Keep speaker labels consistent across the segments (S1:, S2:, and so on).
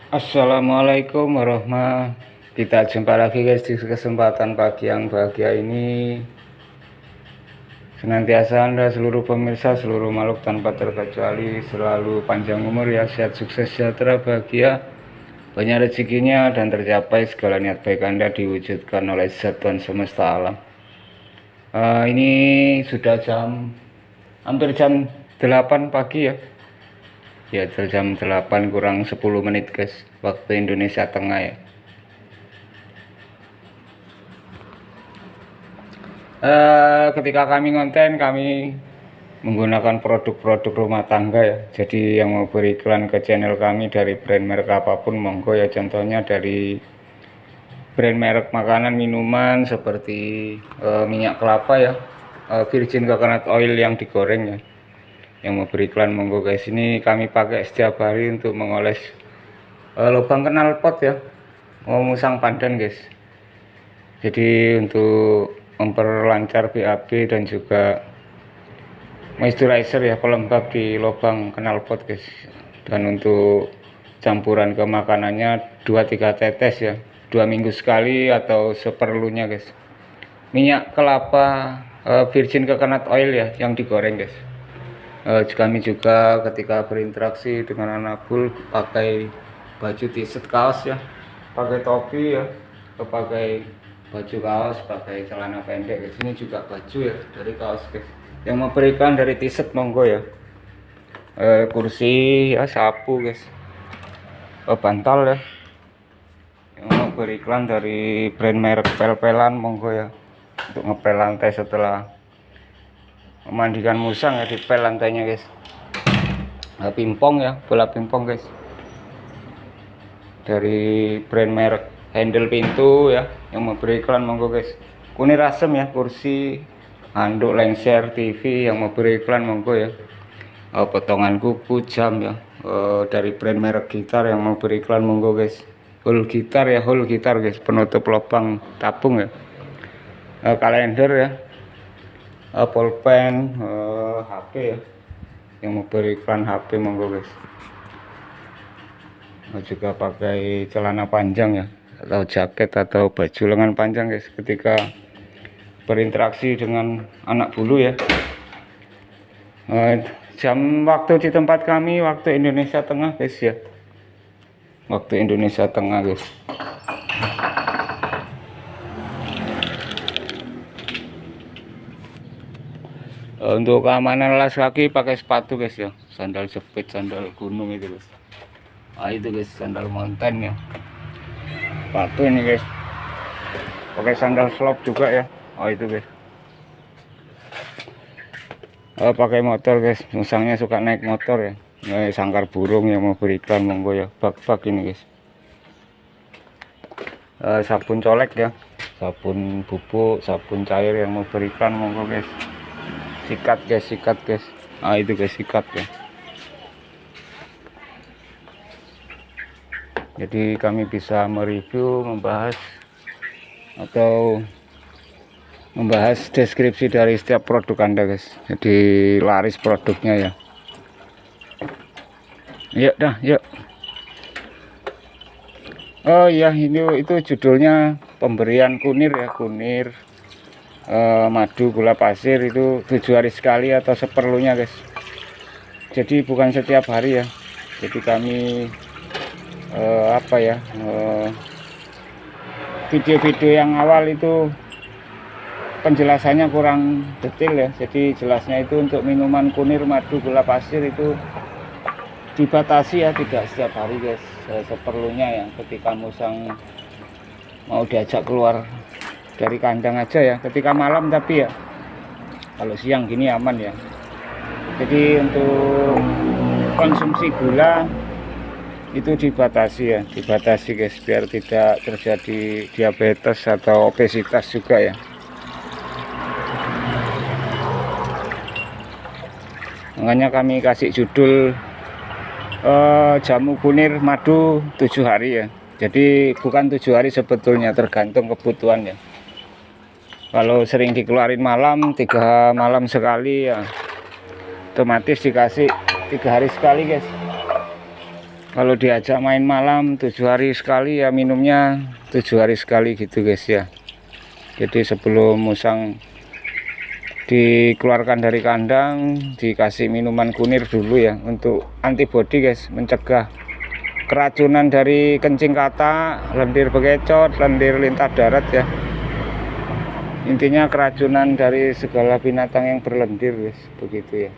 S1: Assalamualaikum Kita jumpa lagi guys di kesempatan pagi yang bahagia ini. Senantiasa Anda seluruh pemirsa, seluruh makhluk tanpa terkecuali selalu panjang umur ya, sehat, sukses, sejahtera, bahagia, banyak rezekinya, dan tercapai segala niat baik Anda diwujudkan oleh Zat Tuhan semesta alam. Ini sudah hampir jam 8 pagi ya. Ya, jam 8 kurang 10 menit guys, waktu Indonesia Tengah ya. Ketika kami konten, kami menggunakan produk-produk rumah tangga ya. Jadi yang mau beriklan ke channel kami dari brand merek apapun monggo ya. Contohnya dari brand merek makanan minuman seperti minyak kelapa ya, virgin coconut oil yang digoreng ya. Yang mau beriklan monggo guys. Ini kami pakai setiap hari untuk mengoles lubang knalpot ya, mau musang pandan guys. Jadi untuk memperlancar BAB dan juga moisturizer ya, pelembab di lubang knalpot guys. Dan untuk campuran ke makanannya 2-3 tetes ya, 2 minggu sekali atau seperlunya guys. Minyak kelapa virgin coconut oil ya yang digoreng guys. Kami juga ketika berinteraksi dengan anak bul pakai baju t-shirt kaos ya, pakai topi ya, pakai baju kaos, pakai celana pendek guys. Ini juga baju ya dari kaos guys. Yang mau berikan dari t-shirt monggo ya. Kursi ya, sapu guys, bantal ya. Yang mau beriklan dari brand merek pel-pelan monggo ya, untuk ngepel lantai setelah memandikan musang ya, dipel lantainya guys. Pingpong ya, bola pingpong guys, dari brand merek handle pintu ya. Yang mau beriklan monggo guys. Kunir asem ya, kursi, handuk, lengser, TV. Yang mau beriklan monggo ya. Potongan kuku, jam ya, dari brand merek gitar. Yang mau beriklan monggo guys. Whole gitar ya, whole gitar guys, penutup lubang tabung ya. Kalender ya, pulpen, HP ya. Yang mau beriklan HP monggo guys. Juga pakai celana panjang ya, atau jaket atau baju lengan panjang guys, ketika berinteraksi dengan anak bulu ya. Jam waktu di tempat kami waktu Indonesia Tengah guys ya, waktu Indonesia Tengah guys. Untuk keamanan alas kaki pakai sepatu guys ya, sandal jepit, sandal gunung itu guys. Itu guys, sandal mountain ya. Sepatu ini guys, pakai sandal slop juga ya. Itu guys. Pakai motor guys, musangnya suka naik motor ya. Sangkar burung yang mau beriklan monggo ya. Bak-bak ini guys. Sabun colek ya, sabun bubuk, sabun cair yang mau beriklan monggo guys. Sikat guys, sikat guys. Itu guys, sikat ya. Jadi kami bisa mereview, membahas atau membahas deskripsi dari setiap produk Anda guys. Jadi laris produknya ya. Yuk dah, yuk. Oh iya, itu judulnya pemberian kunir ya, kunir madu gula pasir itu 7 hari sekali atau seperlunya guys. Jadi bukan setiap hari ya. Jadi kami video-video yang awal itu penjelasannya kurang detail ya. Jadi jelasnya itu untuk minuman kunir madu gula pasir itu dibatasi ya, tidak setiap hari guys, seperlunya ya. Ketika musang mau diajak keluar dari kandang aja ya, ketika malam tapi ya, kalau siang gini aman ya. Jadi untuk konsumsi gula itu dibatasi ya, dibatasi guys, biar tidak terjadi diabetes atau obesitas juga ya. Makanya kami kasih judul jamu kunir madu 7 hari ya. Jadi bukan 7 hari sebetulnya, tergantung kebutuhan ya. Kalau sering dikeluarin malam, 3 malam sekali ya, otomatis dikasih 3 hari sekali guys. Kalau diajak main malam 7 hari sekali ya minumnya 7 hari sekali gitu guys ya. Jadi sebelum musang dikeluarkan dari kandang dikasih minuman kunir dulu ya, untuk antibodi guys, mencegah keracunan dari kencing kata, lendir bekecot, lendir lintah darat ya. Intinya keracunan dari segala binatang yang berlendir guys, begitu ya.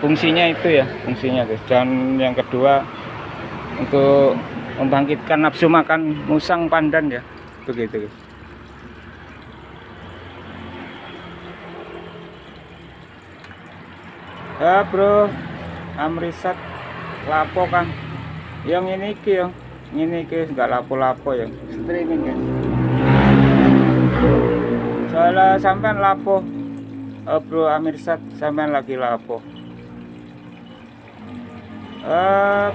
S1: Fungsinya itu ya, fungsinya guys. Dan yang kedua untuk membangkitkan nafsu makan musang pandan ya, begitu guys. Ya bro, amrisat lapo kan yang ini nggak lapo-lapo ya, streaming guys. Soalnya sampean lapo, bro Amirsat sampean lagi lapo.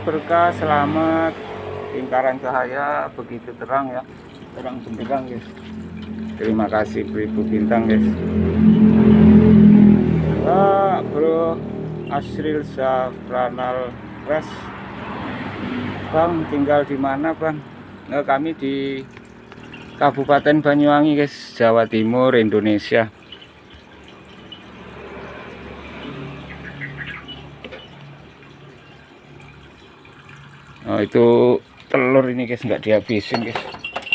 S1: Berkah selamat, lingkaran cahaya begitu terang ya, terang benderang guys. Terima kasih Ibu Bintang guys. Bro Asril Safranal Res, Bang tinggal di mana Bang? Nah, kami di Kabupaten Banyuwangi guys, Jawa Timur, Indonesia. Oh itu telur ini guys, nggak dihabisin guys.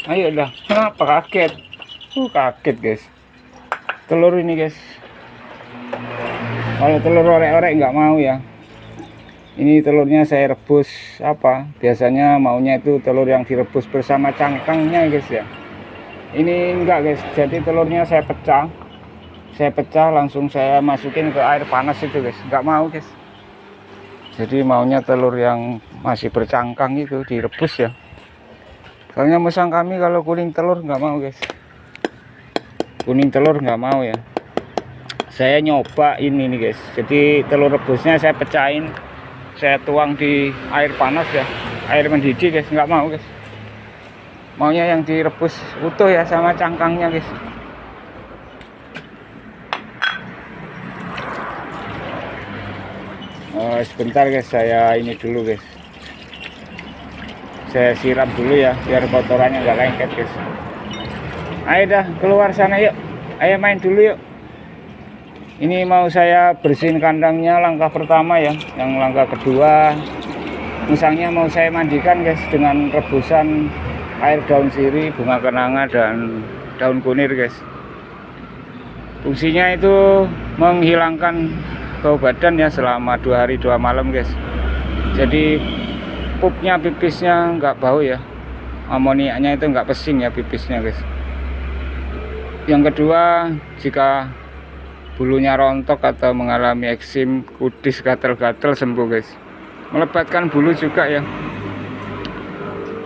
S1: Ayo lah, kenapa kaget? Kaget guys. Telur ini guys. Kalau telur orek-orek nggak mau ya. Ini telurnya saya rebus apa? Biasanya maunya itu telur yang direbus bersama cangkangnya guys ya. Ini enggak guys. Jadi telurnya saya pecah. Saya pecah langsung saya masukin ke air panas itu guys. Nggak mau guys. Jadi maunya telur yang masih bercangkang itu direbus ya. Soalnya musang kami kalau kuning telur nggak mau guys. Kuning telur nggak mau ya. Saya nyoba ini nih guys. Jadi telur rebusnya saya pecahin, saya tuang di air panas ya, air mendidih guys. Nggak mau guys. Maunya yang direbus utuh ya sama cangkangnya guys. Sebentar guys, saya ini dulu guys, saya siram dulu ya biar kotorannya nggak lengket guys. Ayo dah keluar sana yuk, ayo main dulu yuk. Ini mau saya bersihin kandangnya langkah pertama ya. Yang langkah kedua, musangnya mau saya mandikan guys dengan rebusan air daun sirih, bunga kenanga, dan daun kunir guys. Fungsinya itu menghilangkan bau badan ya selama 2 hari 2 malam guys. Jadi pupnya, pipisnya nggak bau ya, amoniaknya itu nggak pesing ya pipisnya guys. Yang kedua, jika bulunya rontok atau mengalami eksim, kudis, gatel-gatel sembuh guys. Melebatkan bulu juga ya.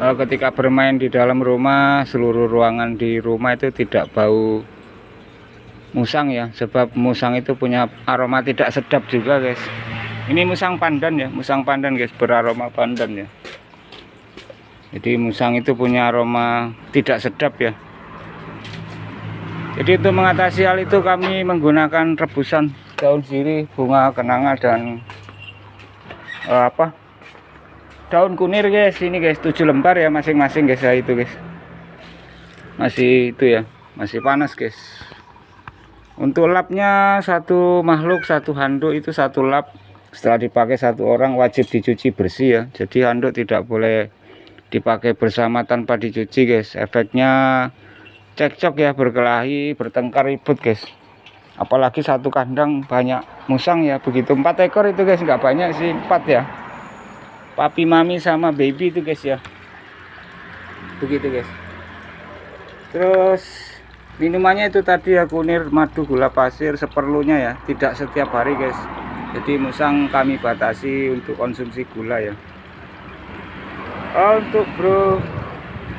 S1: Ketika bermain di dalam rumah, seluruh ruangan di rumah itu tidak bau musang ya, sebab musang itu punya aroma tidak sedap juga guys. Ini musang pandan ya, musang pandan guys, beraroma pandan ya. Jadi musang itu punya aroma tidak sedap ya. Jadi untuk mengatasi hal itu kami menggunakan rebusan daun sirih, bunga kenanga, dan daun kunir guys. Ini guys 7 lembar ya masing-masing guys ya, itu guys. Masih itu ya, masih panas guys. Untuk lapnya satu makhluk, satu handuk itu satu lap. Setelah dipakai satu orang wajib dicuci bersih ya. Jadi handuk tidak boleh dipakai bersama tanpa dicuci guys. Efeknya cekcok ya, berkelahi, bertengkar, ribut guys. Apalagi satu kandang banyak musang ya, begitu 4 ekor itu guys, nggak banyak sih, 4 ya. Papi, mami, sama baby itu guys ya. Begitu guys. Terus minumannya itu tadi ya, kunir, madu, gula pasir seperlunya ya, tidak setiap hari guys. Jadi musang kami batasi untuk konsumsi gula ya. Untuk bro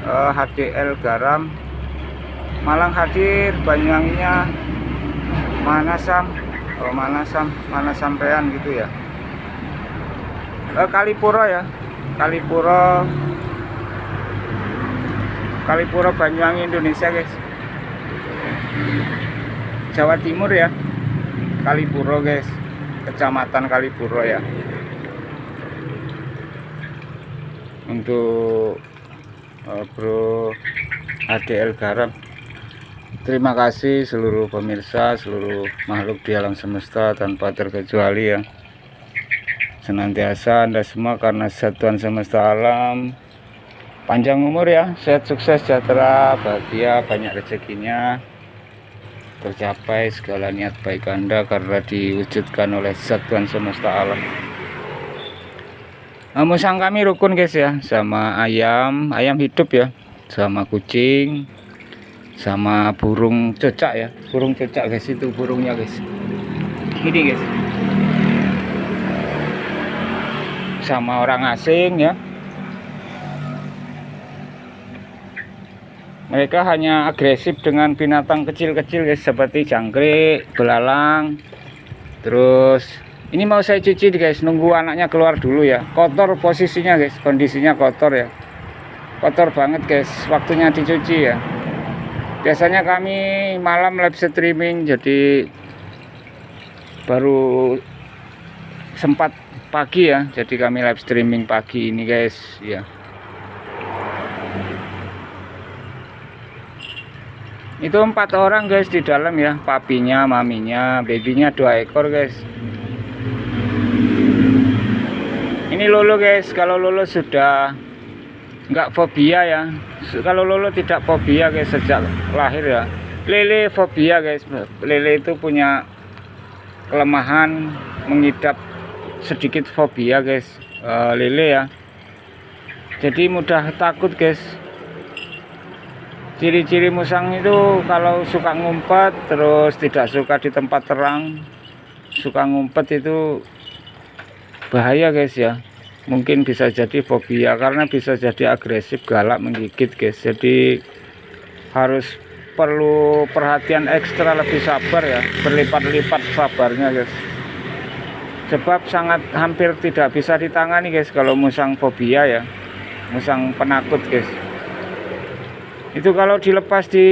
S1: HDL garam, Malang hadir, Banyuwanginya mana sampean gitu ya. Kalipuro ya, Kalipuro Banyuwangi Indonesia guys. Jawa Timur ya, Kalipuro guys. Kecamatan Kalipuro ya. Untuk Bro ADL Garam, terima kasih seluruh pemirsa, seluruh makhluk di alam semesta tanpa terkecuali ya. Senantiasa Anda semua karena satuan semesta alam panjang umur ya, sehat, sukses, sejahtera, bahagia, banyak rezekinya, tercapai segala niat baik Anda karena diwujudkan oleh satuan semesta alam. Musang kami rukun guys ya, sama ayam hidup ya, sama kucing, sama burung cocak ya, burung cocak guys, itu burungnya guys, ini guys, sama orang asing ya. Mereka hanya agresif dengan binatang kecil-kecil guys, seperti jangkrik, belalang. Terus ini mau saya cuci guys, nunggu anaknya keluar dulu ya. Kotor posisinya guys, kondisinya kotor ya, kotor banget guys, waktunya dicuci ya. Biasanya kami malam live streaming, jadi baru sempat pagi ya, jadi kami live streaming pagi ini guys ya. Itu 4 orang guys di dalam ya, papinya, maminya, babynya 2 ekor guys. Ini Lolo guys, kalau Lolo sudah nggak fobia ya, kalau Lolo tidak fobia guys sejak lahir ya. Lele fobia guys, Lele itu punya kelemahan mengidap sedikit fobia guys, Lele ya, jadi mudah takut guys. Ciri-ciri musang itu kalau suka ngumpet, terus tidak suka di tempat terang, suka ngumpet itu bahaya guys ya. Mungkin bisa jadi fobia karena bisa jadi agresif, galak, menggigit guys. Jadi harus perlu perhatian ekstra, lebih sabar ya, berlipat-lipat sabarnya guys. Sebab sangat hampir tidak bisa ditangani guys kalau musang fobia ya, musang penakut guys. Itu kalau dilepas di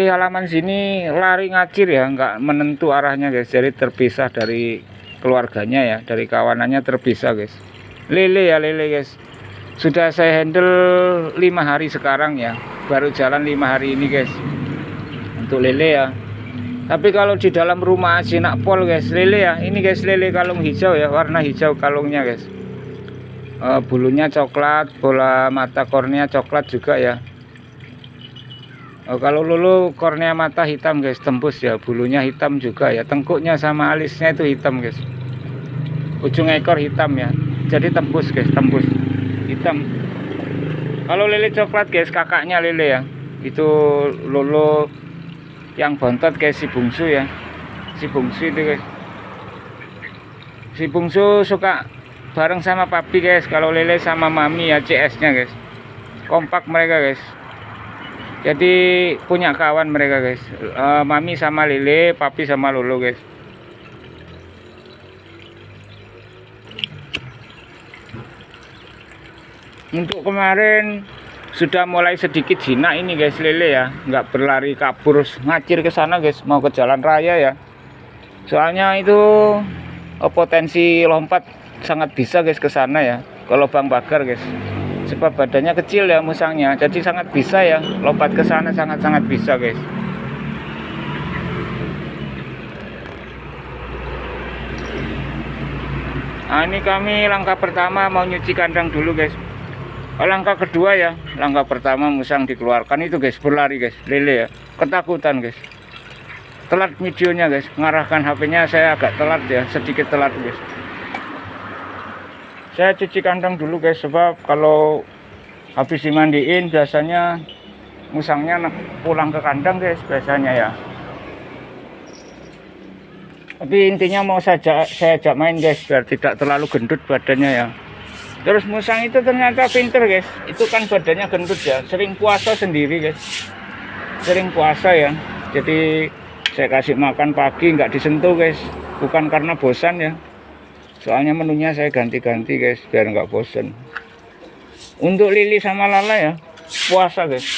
S1: halaman sini lari ngacir ya, nggak menentu arahnya guys. Jadi terpisah dari keluarganya ya, dari kawanannya terpisah guys. Lele ya, lele guys, sudah saya handle 5 hari sekarang ya, baru jalan 5 hari ini guys untuk lele ya. Tapi kalau di dalam rumah jinak pol guys, lele ya, ini guys, lele kalung hijau ya, warna hijau kalungnya guys. Bulunya coklat, bola mata kornea coklat juga ya. Kalau Lulu kornea mata hitam guys, tembus ya, bulunya hitam juga ya, tengkuknya sama alisnya itu hitam guys, ujung ekor hitam ya, jadi tembus guys, tembus hitam. Kalau lele coklat guys, kakaknya lele ya, itu Lulu yang bontot guys, si bungsu ya, si bungsu itu guys, si bungsu suka bareng sama papi guys. Kalau lele sama mami ya, CS nya guys, kompak mereka guys, jadi punya kawan mereka guys, mami sama lele, papi sama Lulu guys. Untuk kemarin sudah mulai sedikit jinak ini guys, lele ya, nggak berlari kabur ngacir ke sana guys, mau ke jalan raya ya. Soalnya itu potensi lompat sangat bisa guys ke sana ya, ke lubang pagar guys. Sebab badannya kecil ya musangnya, jadi sangat bisa ya lompat ke sana, sangat bisa guys. Nah ini kami langkah pertama mau nyuci kandang dulu guys. Langkah kedua ya, langkah pertama musang dikeluarkan itu guys, berlari guys, lele ya, ketakutan guys. Telat videonya guys, ngarahkan HP-nya saya agak telat ya, sedikit telat guys. Saya cuci kandang dulu guys, sebab kalau habis dimandiin biasanya musangnya pulang ke kandang guys biasanya ya. Tapi intinya mau saya ajak main guys, biar tidak terlalu gendut badannya ya. Terus musang itu ternyata pinter guys, itu kan badannya gendut ya, sering puasa sendiri guys, sering puasa ya. Jadi saya kasih makan pagi nggak disentuh guys, bukan karena bosan ya, soalnya menunya saya ganti-ganti guys biar nggak bosan. Untuk Lili sama Lala ya puasa guys,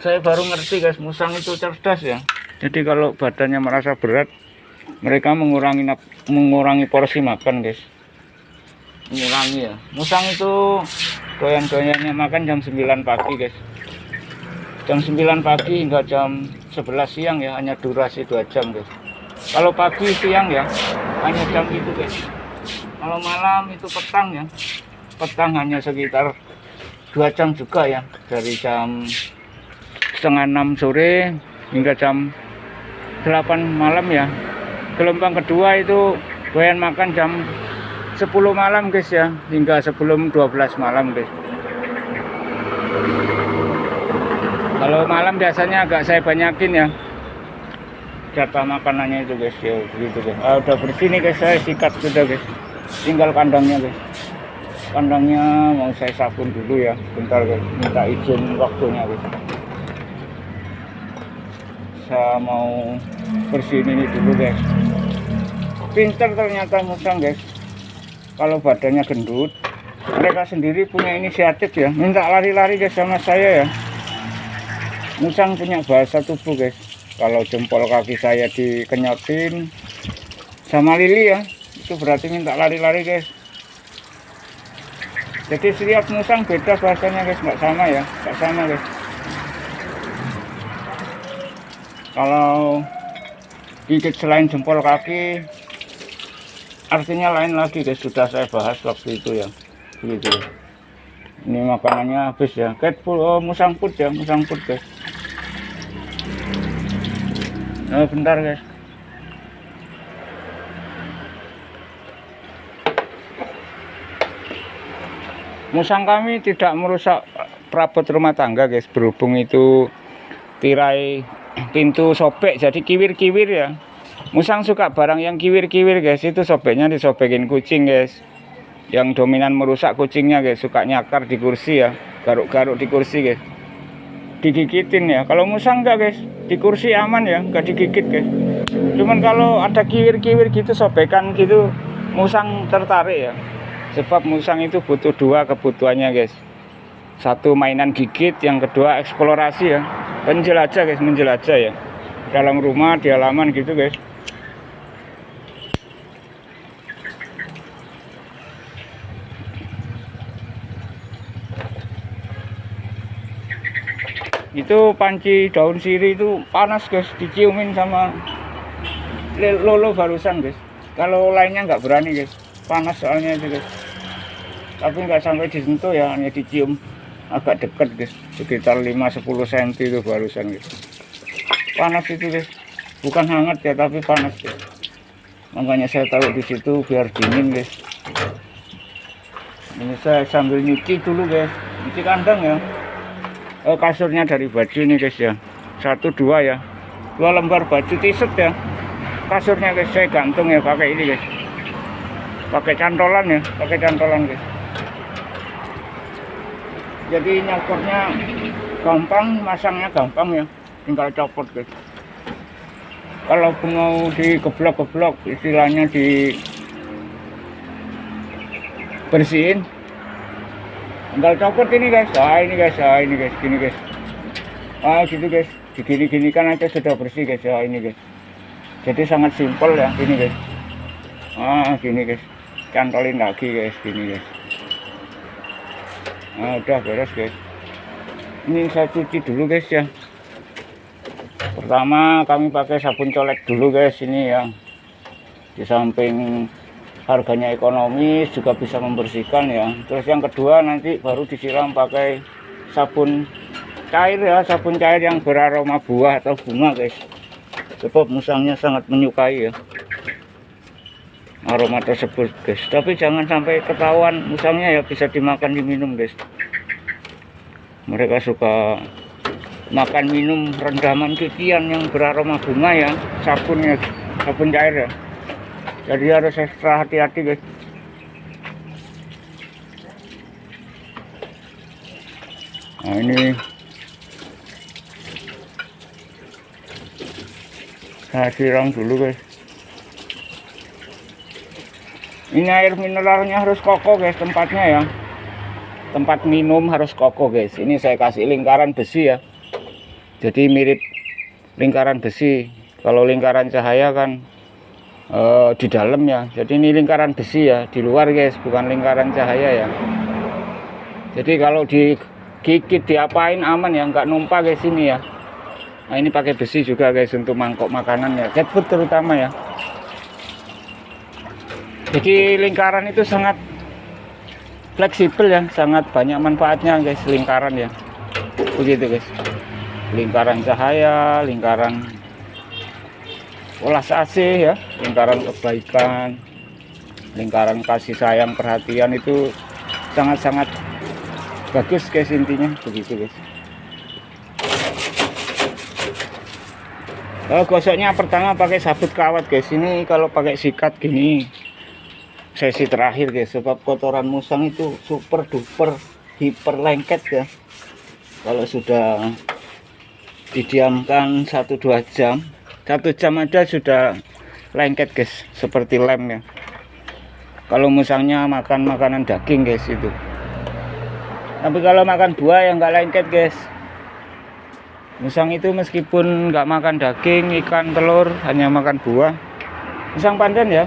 S1: saya baru ngerti guys musang itu cerdas ya. Jadi kalau badannya merasa berat mereka mengurangi porsi makan guys, mengurangi ya. Musang itu doyan-doyannya makan jam 9 pagi guys, jam 9 pagi hingga jam 11 siang ya, hanya durasi 2 jam guys. Kalau pagi siang ya hanya jam itu guys. Kalau malam itu petang ya, petang hanya sekitar 2 jam juga ya, dari jam setengah 6 sore hingga jam 8 malam ya. Gelombang kedua itu doyan makan jam 10 malam guys ya, hingga sebelum 12 malam guys. Kalau malam biasanya agak saya banyakin ya jatah makanannya itu guys ya, begitu guys. Udah bersih nih guys, saya sikat sudah guys, tinggal kandangnya guys. Kandangnya mau saya sabun dulu ya, bentar guys, minta izin waktunya guys. Saya mau bersihin ini dulu guys. Pinter ternyata musang guys, kalau badannya gendut mereka sendiri punya inisiatif ya, minta lari-lari guys sama saya ya. Musang punya bahasa tubuh guys, kalau jempol kaki saya dikenyotin sama lili ya, itu berarti minta lari-lari guys. Jadi setiap musang beda bahasanya guys, nggak sama ya, nggak sama guys. Kalau gigit selain jempol kaki artinya lain lagi guys, sudah saya bahas waktu itu ya, begitu. Ini makanannya habis ya, cat food, musang food ya, musang food guys. Bentar guys. Musang kami tidak merusak perabot rumah tangga guys, berhubung itu tirai pintu sobek jadi kiwir-kiwir ya. Musang suka barang yang kiwir-kiwir guys, itu sobeknya disobekin kucing guys. Yang dominan merusak kucingnya guys, suka nyakar di kursi ya, garuk-garuk di kursi guys, digigitin ya. Kalau musang enggak guys, di kursi aman ya, enggak digigit guys. Cuman kalau ada kiwir-kiwir gitu, sobekan gitu, musang tertarik ya. Sebab musang itu butuh 2 kebutuhannya guys, satu mainan gigit, yang kedua eksplorasi ya, menjelajah guys, menjelajah ya, dalam rumah, di halaman gitu guys. Itu panci daun sirih itu panas guys, diciumin sama lolo barusan guys. Kalau lainnya nggak berani guys, panas soalnya itu guys. Tapi nggak sampai disentuh ya, hanya dicium agak dekat guys, sekitar 5-10 cm itu barusan guys. Panas itu guys, bukan hangat ya, tapi panas guys. Makanya saya taruh di situ biar dingin guys. Ini saya sambil nyuci dulu guys, nyuci kandang ya. Kasurnya dari baju ini guys ya, 1-2 ya, 2 lembar baju t-shirt ya. Kasurnya guys saya gantung ya pakai ini guys, pakai cantolan ya, pakai cantolan guys. Jadi nyangkutnya gampang, masangnya gampang ya, tinggal copot guys. Kalau mau digeblok-geblok, istilahnya dibersihin, tinggal copot ini guys. Ini guys, ini guys, gini guys. Gitu guys, digini-gini kan aja sudah bersih guys ya, ini guys. Jadi sangat simpel ya, ini guys. Gini guys, cantolin lagi guys, gini guys. Udah beres guys. Ini saya cuci dulu guys ya. Pertama kami pakai sabun colek dulu guys ini ya. Di samping harganya ekonomis juga bisa membersihkan ya. Terus yang kedua nanti baru disiram pakai sabun cair ya, sabun cair yang beraroma buah atau bunga guys. Sebab musangnya sangat menyukai ya aroma tersebut guys. Tapi jangan sampai ketahuan musangnya ya, bisa dimakan diminum guys. Mereka suka makan minum rendaman cucian yang beraroma bunga ya, sabunnya, sabun cair ya. Jadi harus ekstra hati-hati guys. Nah ini saya siram dulu guys. Ini air mineralnya harus kokoh guys, tempatnya ya. Tempat minum harus kokoh guys. Ini saya kasih lingkaran besi ya. Jadi mirip lingkaran besi. Kalau lingkaran cahaya kan di dalam ya. Jadi ini lingkaran besi ya, di luar guys, bukan lingkaran cahaya ya. Jadi kalau digigit diapain aman ya, nggak numpah guys ini ya. Nah ini pakai besi juga guys untuk mangkok makanan ya, cat food terutama ya. Jadi lingkaran itu sangat fleksibel ya, sangat banyak manfaatnya guys lingkaran ya. Begitu guys. Lingkaran cahaya, lingkaran olas AC ya, lingkaran kebaikan, lingkaran kasih sayang, perhatian, itu sangat-sangat bagus guys intinya begitu guys. Gosoknya pertama pakai sabut kawat guys. Ini kalau pakai sikat gini sesi terakhir guys, sebab kotoran musang itu super duper hiper lengket ya. Kalau sudah didiamkan 1-2 jam, 1 jam aja sudah lengket guys, seperti lem ya. Kalau musangnya makan makanan daging guys itu. Tapi kalau makan buah yang nggak lengket guys. Musang itu meskipun nggak makan daging, ikan, telur, hanya makan buah. Musang pandan ya,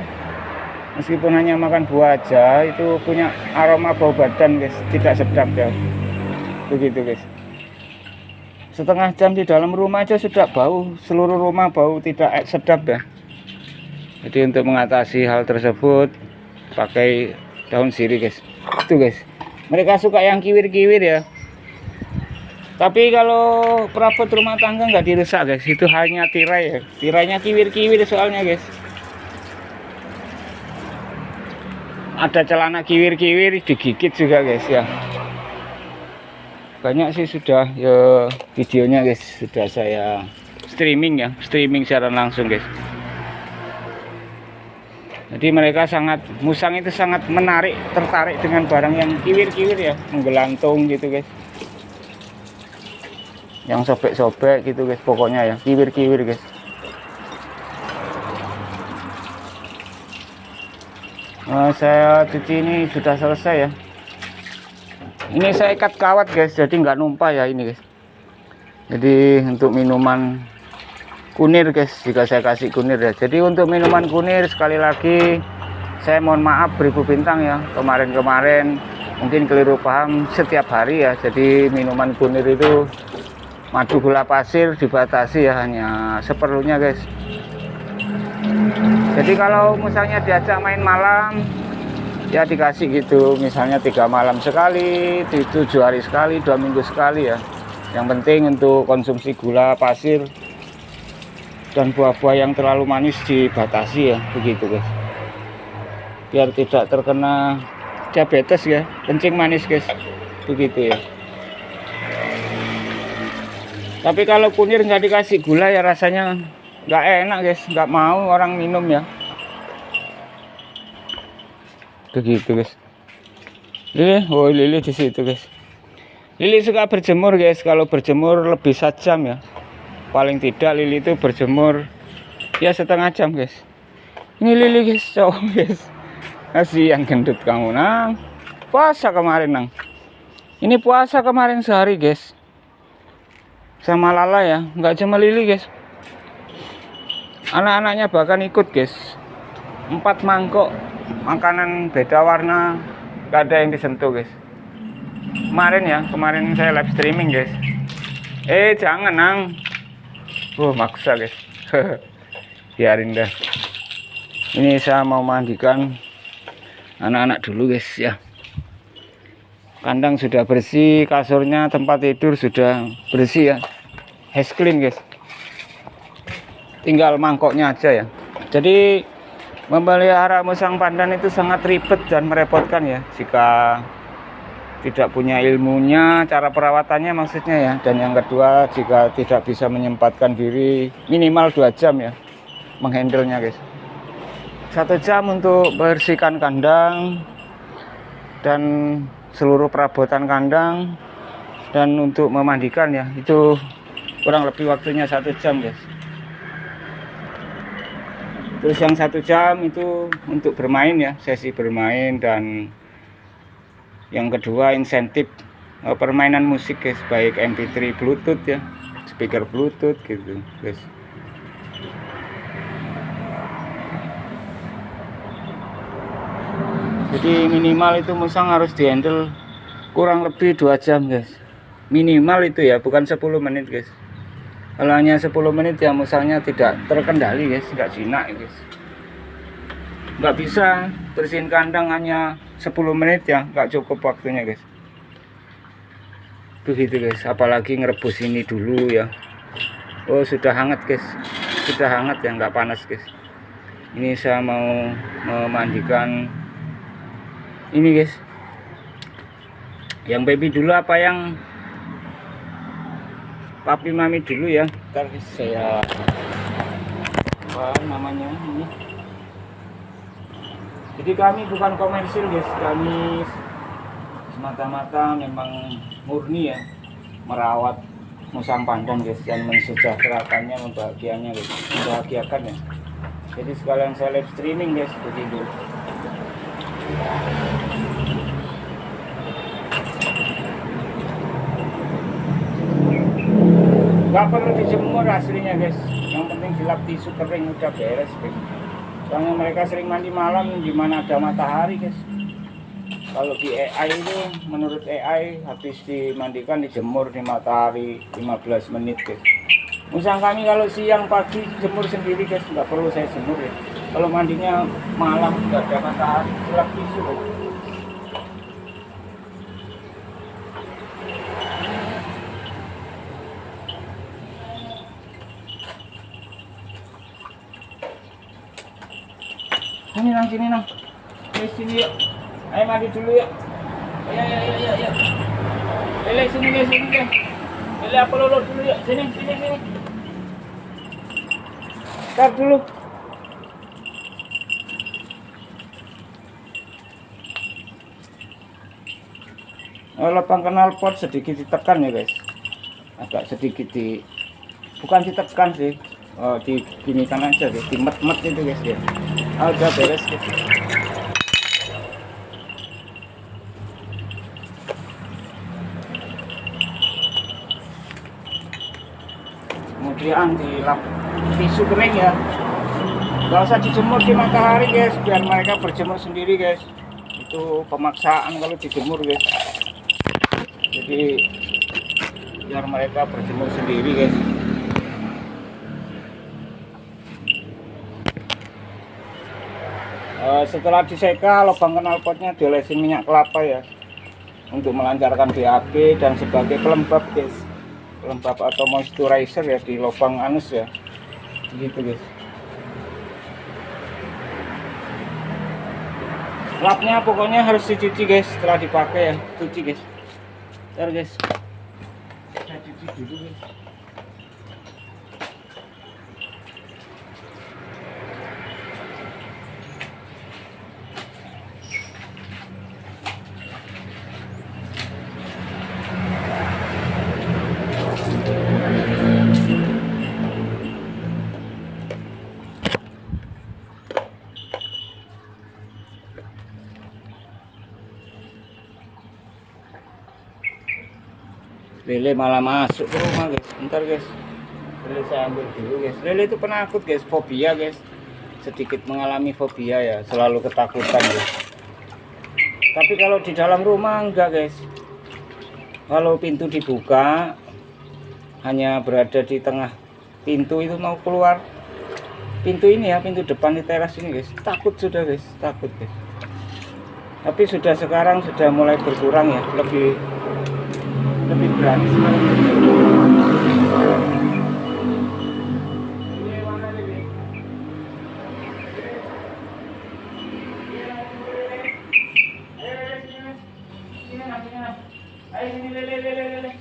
S1: meskipun hanya makan buah aja, itu punya aroma bau badan guys, tidak sedap ya. Begitu guys. Setengah jam di dalam rumah aja sudah bau, seluruh rumah bau tidak sedap ya. Jadi untuk mengatasi hal tersebut pakai daun sirih guys. Itu guys. Mereka suka yang kiwir-kiwir ya. Tapi kalau perabot rumah tangga nggak dirusak guys, itu hanya tirai ya. Tirainya kiwir-kiwir soalnya guys. Ada celana kiwir-kiwir digigit juga guys ya. Banyak sih sudah ya videonya guys, sudah saya streaming ya, streaming secara langsung guys. Jadi mereka musang itu sangat menarik, tertarik dengan barang yang kiwir-kiwir ya, menggelantung gitu guys, yang sobek-sobek gitu guys, pokoknya ya kiwir-kiwir guys. Saya cuci ini sudah selesai ya. Ini saya ikat kawat guys, jadi nggak numpah ya ini guys. Jadi untuk minuman kunir guys, jika saya kasih kunir ya. Jadi untuk minuman kunir sekali lagi saya mohon maaf beribu bintang ya. Kemarin mungkin keliru paham setiap hari ya. Jadi minuman kunir itu madu gula pasir dibatasi ya, hanya seperlunya guys. Jadi kalau misalnya diajak main malam ya dikasih gitu, misalnya 3 malam sekali, 7 hari sekali, 2 minggu sekali ya. Yang penting untuk konsumsi gula pasir dan buah-buah yang terlalu manis dibatasi ya, begitu guys, biar tidak terkena diabetes ya, kencing manis guys, begitu ya. Tapi kalau kunir nggak dikasih gula ya rasanya nggak enak guys, nggak mau orang minum ya, begitu guys. Lili di situ guys. Lili suka berjemur guys. Kalau berjemur lebih 1 jam ya, paling tidak Lili itu berjemur ya setengah jam guys. Ini Lili guys, cowok guys. Kasihan gendut kamu nang. Puasa kemarin nang. Ini puasa kemarin sehari guys. Sama Lala ya, nggak cuma Lili guys. Anak-anaknya bahkan ikut guys. 4 mangkok makanan beda warna, nggak ada yang disentuh guys. Kemarin saya live streaming guys. Jangan nang. Maksa guys. Biarin dah. Ini saya mau mandikan anak-anak dulu guys ya. Kandang sudah bersih, kasurnya, tempat tidur sudah bersih ya, has clean guys. Tinggal mangkoknya aja ya. Jadi memelihara musang pandan itu sangat ribet dan merepotkan ya, jika tidak punya ilmunya, cara perawatannya maksudnya ya. Dan yang kedua, jika tidak bisa menyempatkan diri minimal 2 jam ya menghandlenya guys. 1 jam untuk bersihkan kandang dan seluruh perabotan kandang, dan untuk memandikan ya, itu kurang lebih waktunya 1 jam guys. Terus yang 1 jam itu untuk bermain ya, sesi bermain. Dan yang kedua insentif permainan musik guys, baik MP3 Bluetooth ya, speaker Bluetooth gitu guys. Jadi minimal itu musang harus dihandle kurang lebih 2 jam guys, minimal itu ya, bukan 10 menit guys. Kalau hanya 10 menit ya musangnya tidak terkendali guys, nggak jinak guys. Nggak bisa bersihin kandang hanya 10 menit ya, nggak cukup waktunya guys. Begitu guys, apalagi ngerebus ini dulu ya. Oh sudah hangat guys, sudah hangat ya, nggak panas guys. Ini saya mau memandikan ini guys, yang baby dulu apa yang papi mami dulu ya. Ntar saya apa namanya ini. Jadi kami bukan komersil guys, kami semata-mata memang murni ya merawat musang pandan guys, dan mensejahterakannya, membahagiakan ya. Jadi sekalian saya live streaming guys, begitu. Gak perlu dijemur aslinya guys, yang penting dilap tisu kering udah beres guys. Soalnya mereka sering mandi malam di mana ada matahari guys. Kalau di AI itu, menurut AI habis dimandikan dijemur di matahari 15 menit guys. Musang kami kalau siang pagi jemur sendiri guys, nggak perlu saya jemur ya. Kalau mandinya malam nggak ada matahari, dilap tisu guys. Sini nang, sini yuk. Ayo mandi dulu yuk. Ya. Lele sini deh. Lele apa lo dulu yuk. Sini. Tar dulu. Lubang knalpot sedikit ditekan ya guys. Agak sedikit bukan ditekan sih. Diginikan aja guys, dimet-met itu guys ya. Udah beres guys. Kemudian dilap tisu kering ya. Gak usah dijemur di matahari guys, biar mereka berjemur sendiri guys. Itu pemaksaan kalau dijemur guys. Jadi biar mereka berjemur sendiri guys. Setelah diseka, lubang knalpotnya diolesin minyak kelapa ya, untuk melancarkan BAB dan sebagai pelembab guys, pelembab atau moisturizer ya di lubang anus ya, begitu guys. Lapnya pokoknya harus dicuci guys, setelah dipakai ya, cuci guys. Ntar guys, saya cuci dulu guys. Lele malah masuk ke rumah guys. Bentar guys, Lele saya ambil dulu guys. Lele itu penakut guys, fobia guys, sedikit mengalami fobia ya, selalu ketakutan guys. Tapi kalau di dalam rumah enggak guys. Kalau pintu dibuka, hanya berada di tengah pintu itu mau keluar pintu ini ya, pintu depan di teras ini guys, takut sudah guys, takut guys. Tapi sekarang sudah mulai berkurang ya, lebih berani sekarang. Ayo sini lele.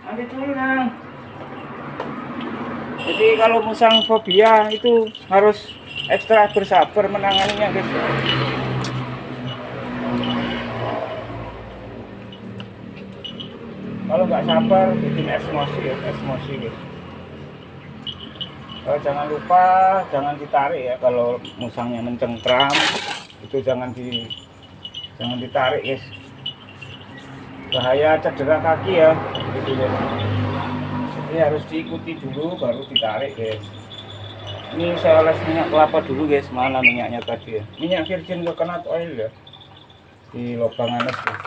S1: Mandi dulu nang. Jadi kalau musang fobia itu harus ekstra bersabar menanganinya guys. Kalau nggak sabar bikin emosi guys. Jangan lupa jangan ditarik ya, kalau musangnya mencengkram itu jangan ditarik guys, bahaya cedera kaki ya gitu guys. Ini harus diikuti dulu baru ditarik guys. Ini saya oles minyak kelapa dulu guys. Mana minyaknya tadi ya? Minyak virgin coconut oil ya, di lubang anes guys.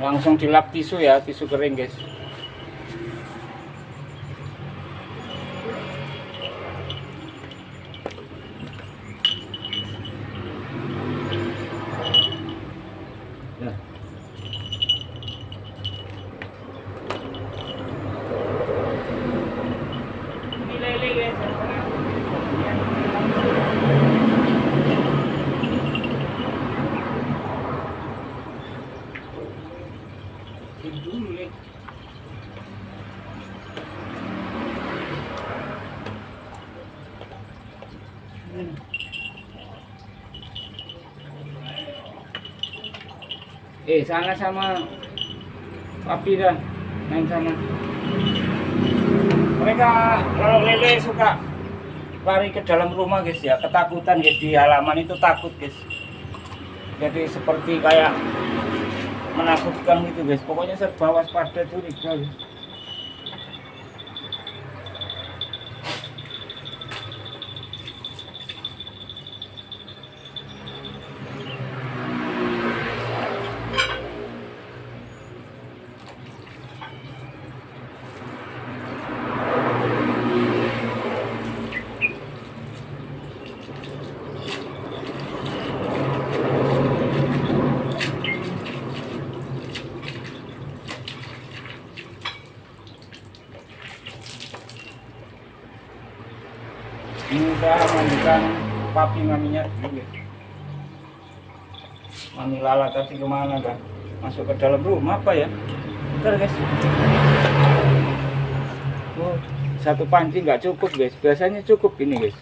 S1: Langsung dilap tisu ya, tisu kering guys. Nah. Ini lele guys. Dulu nih. Sana sama papi dah main sana. Mereka kalau lele suka lari ke dalam rumah guys ya, ketakutan guys, di halaman itu takut guys. Jadi seperti kayak menakutkan gitu guys. Pokoknya serba waspada, curiga guys. Ini saya mandikan papi maminya dulu guys. Mami Lala tadi kemana kan? Masuk ke dalam rumah apa ya? Bentar guys. Oh, satu panci nggak cukup guys. Biasanya cukup ini guys.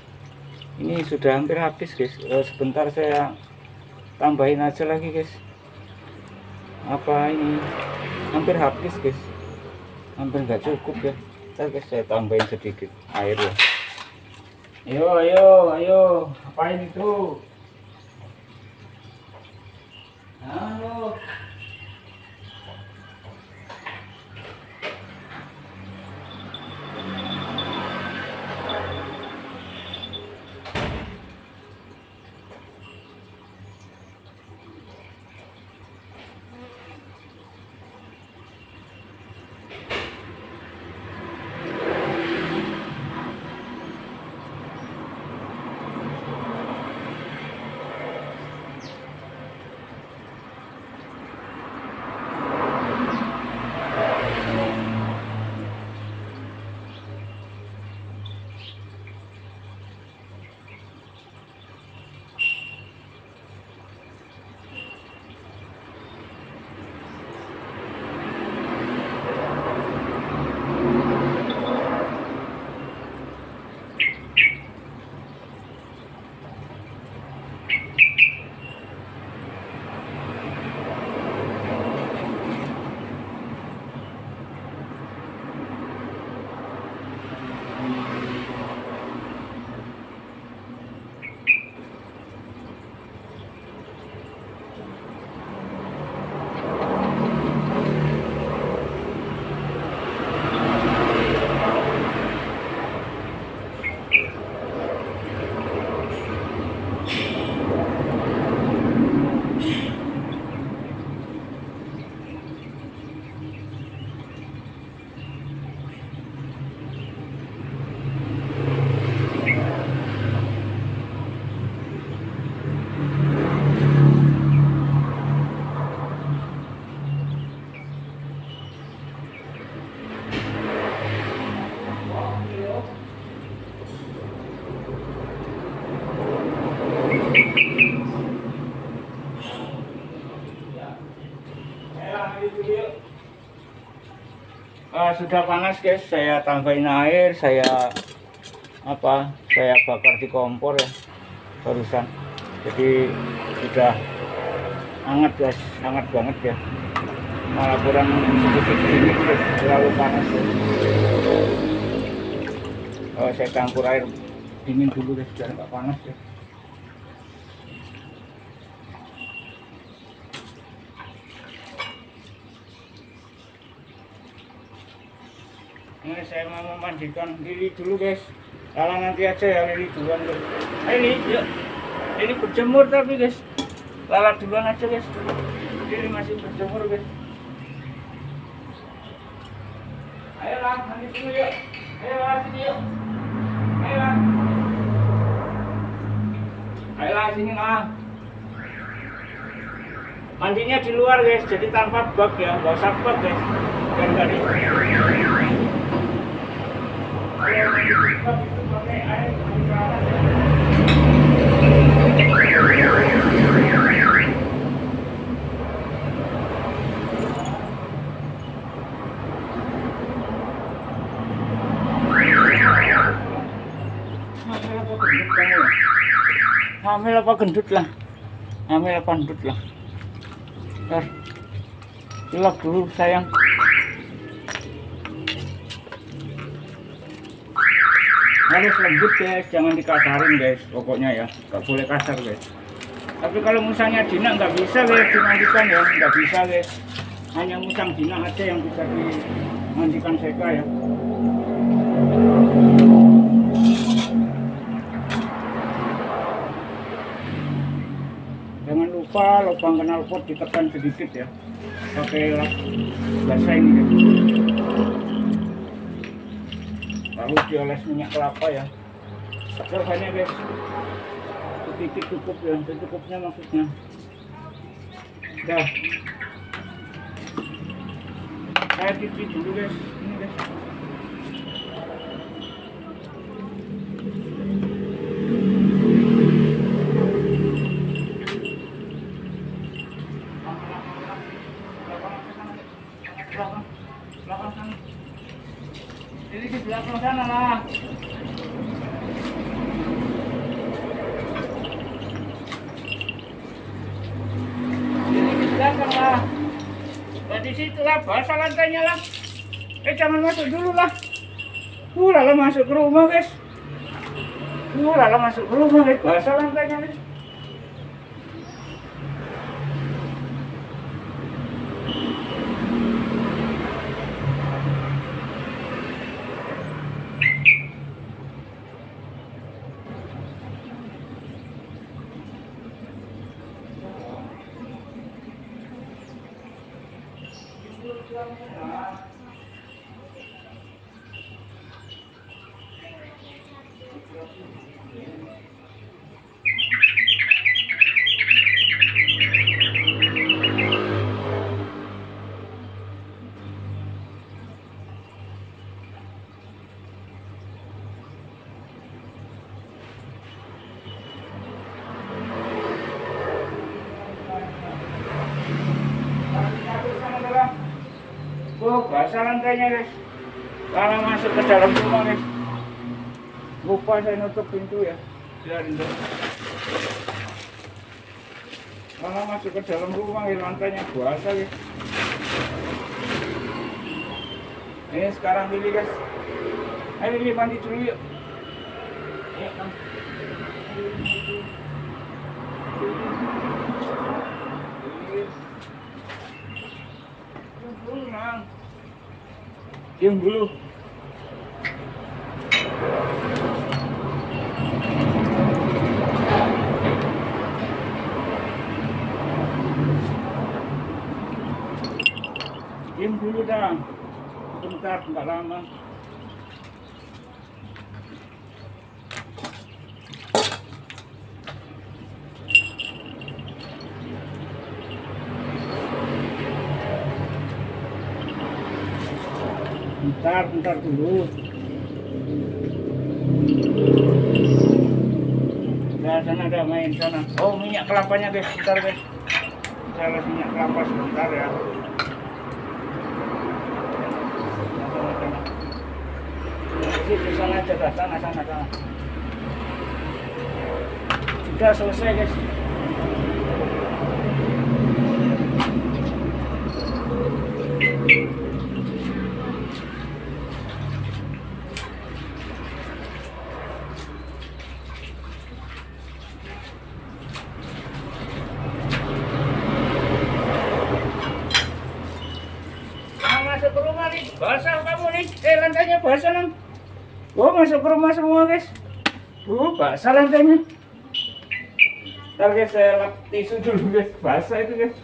S1: Ini sudah hampir habis guys. Sebentar saya tambahin aja lagi guys. Apa ini? Hampir habis guys. Hampir nggak cukup ya. Ntar guys saya tambahin sedikit air ya. Ayo, apain itu? Halo. Sudah panas guys, saya tambahin air, saya bakar di kompor ya barusan. Jadi sudah hangat guys, hangat banget ya, malah kurang sedikit dingin guys, terlalu panas ya. Saya campur air dingin dulu guys biar nggak panas ya. Ini saya mau memandikan Lili dulu guys. Kalau nanti aja ya Lili duluan guys. Ini yuk. Ini berjemur tapi guys. Lala duluan aja guys. Lili masih berjemur guys. Ayolah mandi dulu yuk. Ayolah sini yuk. Ayolah. Ayolah sini lah. Mandinya di luar guys, jadi tanpa bak ya, nggak usah bak guys. Biar nggak di. Kalau mandi di bak itu pakai air panas. Hamil apa gendut lah? Hamil apa gendut lah? Ntar cilok dulu sayang. Harus lembut guys, jangan dikasarin guys. Pokoknya ya, nggak boleh kasar guys. Tapi kalau musangnya jinak nggak bisa guys dimandikan ya, nggak bisa guys. Hanya musang jinak aja yang bisa dimandikan seka ya. Jangan lupa lubang knalpot ditekan sedikit ya, pakai lap basah ini guys. Lalu dioles minyak kelapa ya. Rasanya guys, sedikit cukup ya, secukupnya maksudnya. Dah, saya cuci dulu guys, ini guys. Belakang sana. Jadi di belakang sana lah. Jadi di belakang lah. Di situ lah, basah lantainya lah. Jangan masuk dulu lah. Lala masuk ke rumah guys. Lala masuk ke rumah guys, basah lantainya guys. Basah lantainya guys. Kalau masuk ke dalam rumah guys, lupa saya nutup pintu ya. Biarin deh. Kalau masuk ke dalam rumah guys, lantainya basah guys. Ini sekarang Lili guys. Ayo Lili mandi dulu yuk. Ayo, diam dulu. Diam dulu dah. Bentar, nggak lama. Bentar dulu. Nah, sana ada main sana. Oh, minyak kelapanya guys, bentar guys. Saya lihat minyak kelapa sebentar ya. Di sana aja dah, sana. Sudah selesai guys. Masuk ke rumah nih, basah kamu nih, lantainya basah Nang. Oh, masuk ke rumah semua guys. Basah lantainya. Ntar guys, saya lap tisu dulu guys, basah itu guys.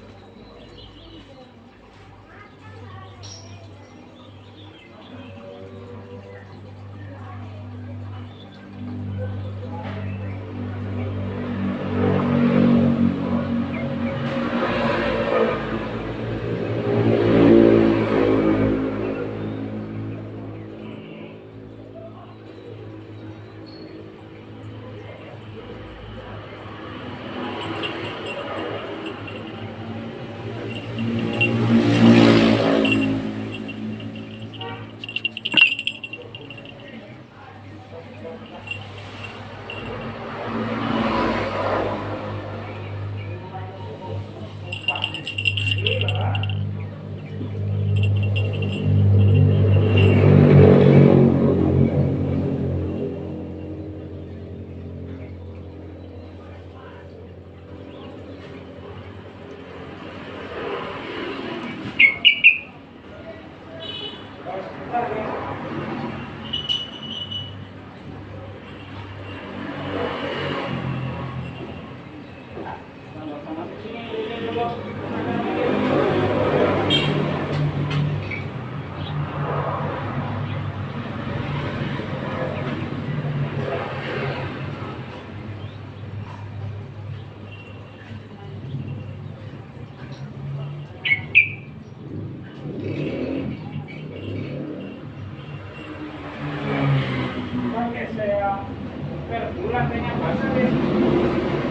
S1: Lantainya basah deh,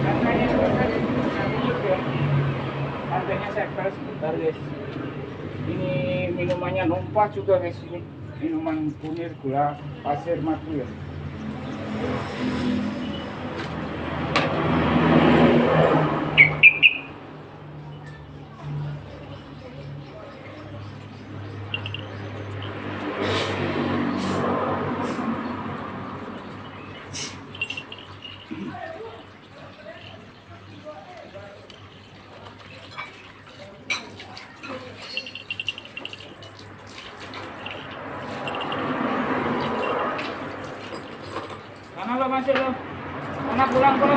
S1: lantainya basah deh, lantainya saya keras sebentar guys. Ini minumannya numpah juga guys, ini minuman kunir gula pasir madu ya. Mana lo masuk lo? Mana pulang lo?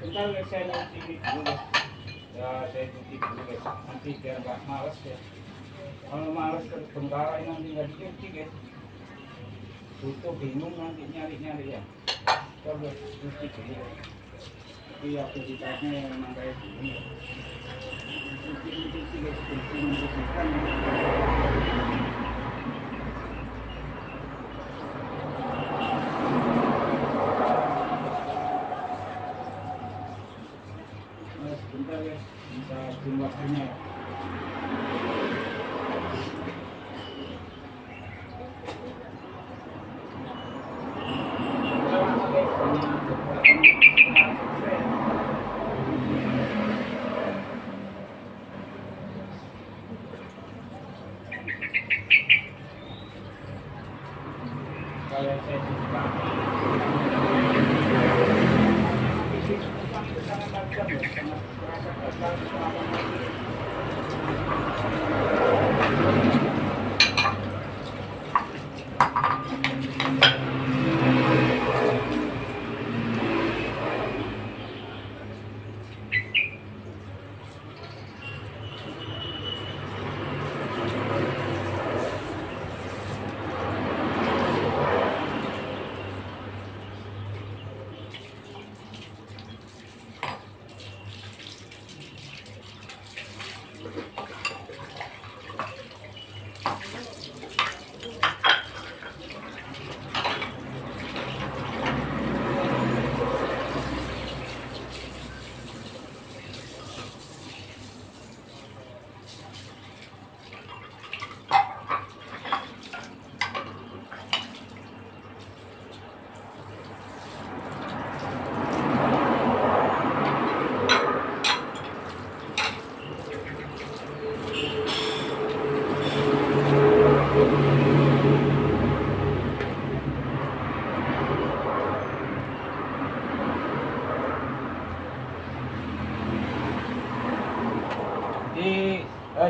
S1: Sebentar guys, saya nyuci dulu guys. Ya, saya cuci dulu guys. Nanti biar nggak males ya. Kalau males terbengkalai nanti nggak dicuci guys. Butuh bingung nanti nyari-nyari ya. Coba cuci dulu guys. Tapi aktivitasnya memang kayak gini. Cuci guys, mencucikan. Sebentar guys, bisa jumlahnya.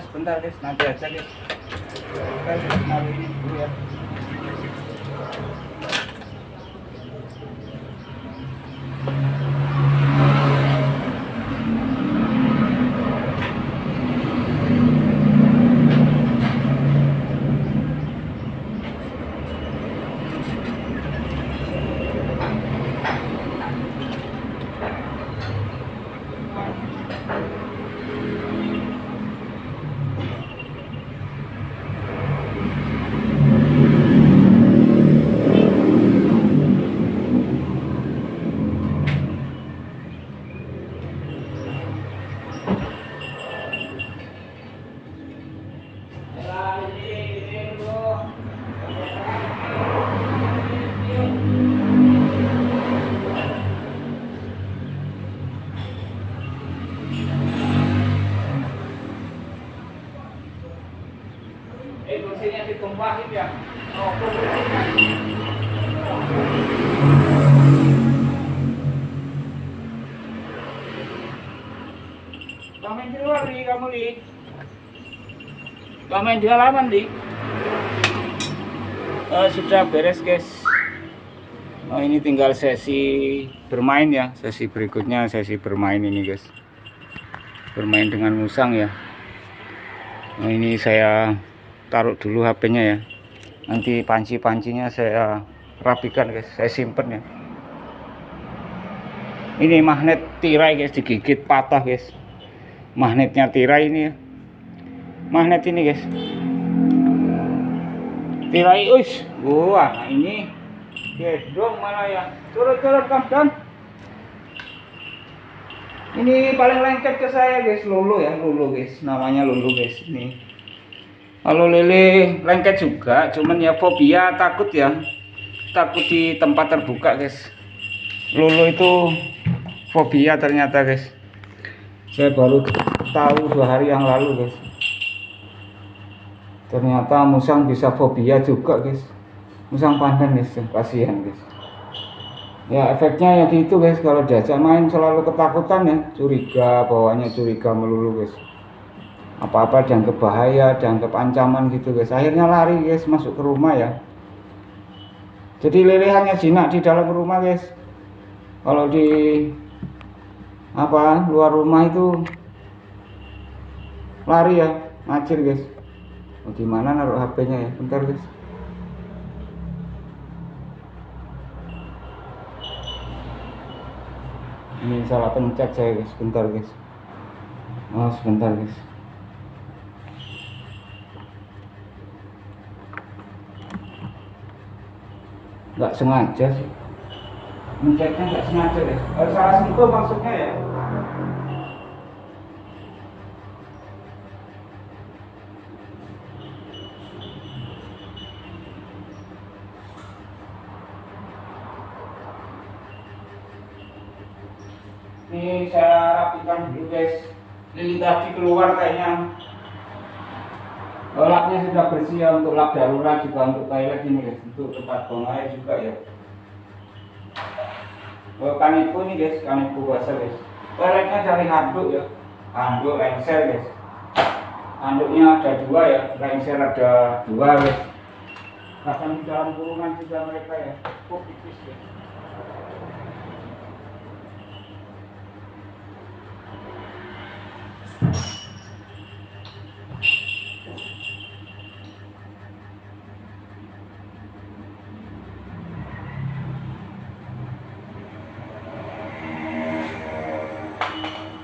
S1: Sebentar guys, nanti aja guys. Kita naruh ini dulu ya. Kursinya ditumpahin ya. Oh, main di luar nih kamu nih. Main di halaman nih. Sudah beres guys. Oh, ini tinggal sesi bermain ya. Sesi berikutnya sesi bermain ini guys. Bermain dengan musang ya. Nah, ini saya taruh dulu HP-nya ya. Nanti panci-pancinya saya rapikan guys, saya simpen ya. Ini magnet tirai guys, digigit patah guys. Magnetnya tirai ini ya. Magnet ini guys. Tirai us. Wah, ini gedong malah ya. Turun Kapten. Ini paling lengket ke saya guys, lulu ya, lulu guys. Namanya lulu guys ini. Kalau lele lengket juga, cuman ya fobia, takut ya, takut di tempat terbuka guys. Lulu itu fobia ternyata guys. Saya baru tahu 2 hari yang lalu guys. Ternyata musang bisa fobia juga guys. Musang pandan guys, kasihan guys. Ya efeknya ya gitu guys, kalau diajak main selalu ketakutan ya, curiga, bawaannya curiga melulu guys. Apa-apa dianggap bahaya, dianggap ancaman gitu guys. Akhirnya lari guys, masuk ke rumah ya. Jadi lele hanya jinak di dalam rumah guys. Kalau di luar rumah itu lari ya, ngacir guys. Oh, gimana naruh HP-nya ya? Bentar guys. Ini salah pencet saya guys, bentar guys. Oh, sebentar guys. Nggak sengaja sih, mencetnya nggak sengaja deh. Salah sentuh maksudnya ya. Ini saya rapikan dulu guys. Lilin tadi keluar kayaknya. Lapnya sudah bersih ya, untuk lap darurat juga, untuk toilet ini guys, untuk tempat buang air juga ya. Kanipu ini guys, kanipu basah guys. Toiletnya dari handuk ya. anduk lengser guys. Anduknya ada 2 ya, lengser ada 2 guys. Bahkan di dalam kurungan juga mereka ya cukup tipis ya.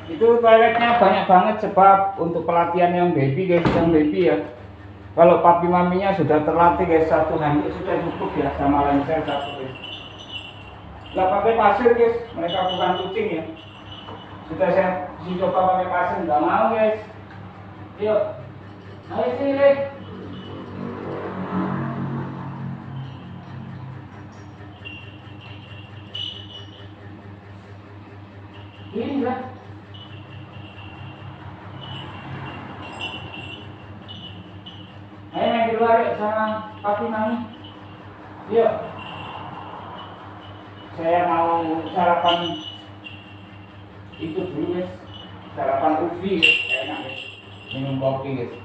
S1: Itu toiletnya banyak banget sebab untuk pelatihan yang baby guys, yang baby ya. Kalau papi maminya sudah terlatih guys, 1 handuk sudah cukup ya, sama lengser 1 guys. Nggak pakai pasir guys, mereka bukan kucing ya. Sudah saya coba pakai pasir, nggak mau guys. Yuk, ayo sini. Ini lah. Ayo main di luar yuk sama papi mami. Yuk. Saya mau sarapan itu dulu guys. Sarapan ubi guys, enak guys. Minum kopi guys.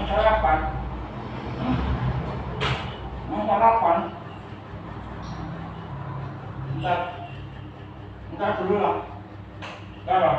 S1: Sarapan. Mau sarapan. Ntar dulu lah. Ntar lah.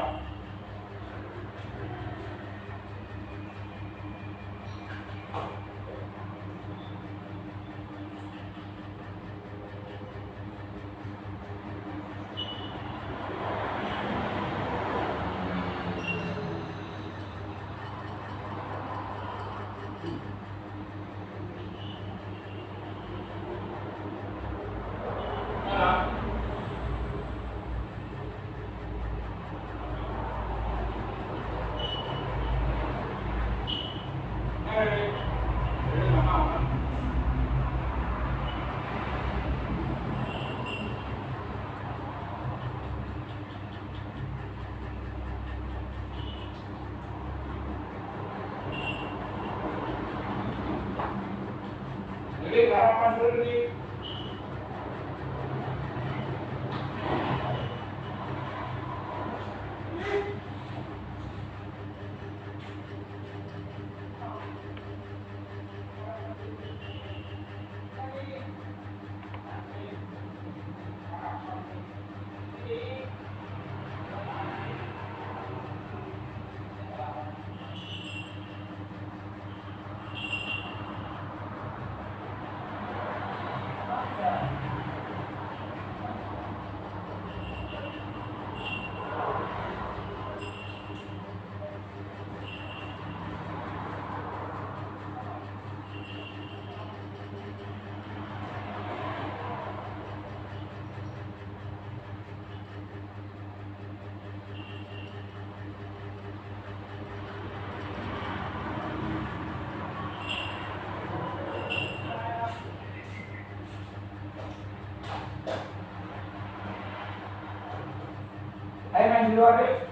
S1: Ayo main di luar deh.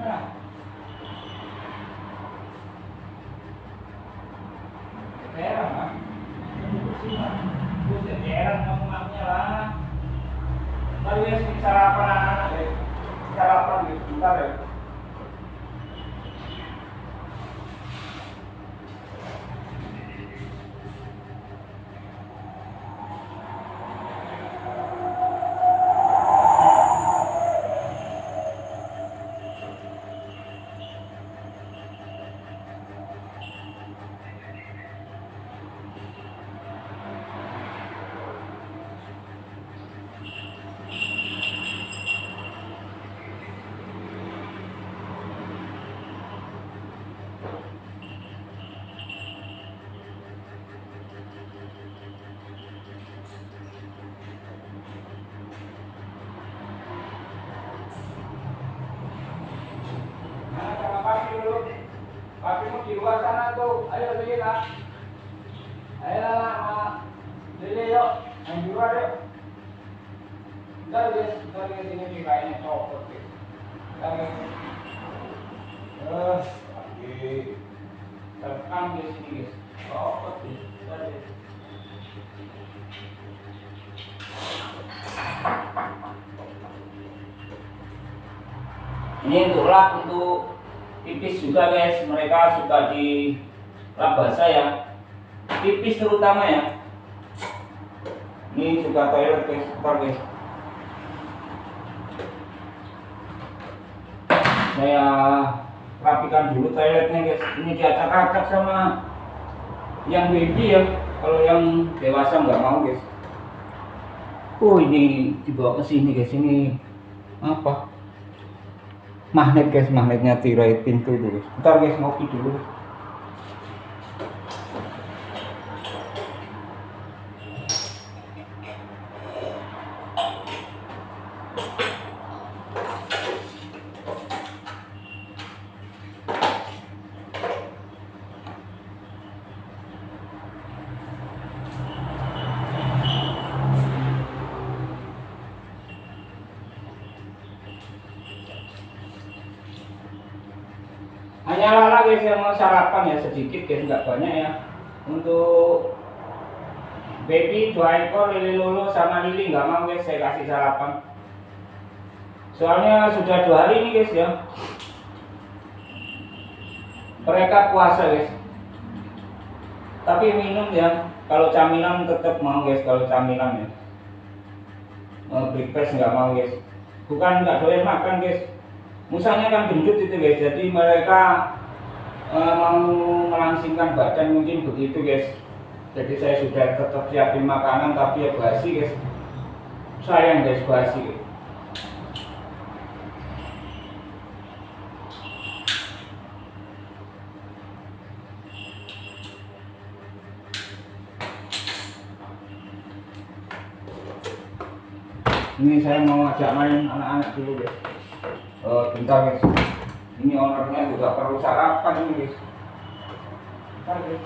S1: Mana? Heran kan? Buset heran kamu mamanya lah. Lalu ya sarapan anak-anak deh. Sarapan gitu, bentar ya. Papi mau di luar sana tuh, ayo Lili lah. Ayo lah, Lili yuk, main di luar yuk. Bentar guys, sini nih kayaknya copot guys. Bentar guys. Lagi terekam di sini guys, copot guys. Bentar guys. Ini untuk lap, untuk tipis juga guys, mereka suka di lap basah ya, tipis terutama ya. Ini juga toilet guys, bentar guys. Saya rapikan dulu toiletnya guys. Ini diacak-acak sama yang baby ya, kalau yang dewasa nggak mau guys. Oh ini dibawa ke sini guys, ini apa? Magnet guys, magnetnya tirai pintu itu guys. Bentar guys, ngopi dulu. Hanya Lala guys yang mau sarapan ya, sedikit guys, nggak banyak ya. Untuk baby 2 ekor, Lili Lulu sama Lili nggak mau guys saya kasih sarapan. Soalnya sudah 2 hari ini guys ya. Mereka puasa guys. Tapi minum ya. Kalau camilan tetap mau guys, kalau camilan ya. Breakfast nggak mau guys. Bukan nggak doyan makan guys. Musanya kan gendut itu guys, jadi mereka mau melangsingkan badan mungkin begitu guys. Jadi saya sudah tetap siapin makanan tapi ya basi guys. Sayang guys, basi guys. Ini saya mau ajak main anak-anak dulu guys. Bentar guys, ini ownernya juga perlu sarapan ini guys. Bentar guys.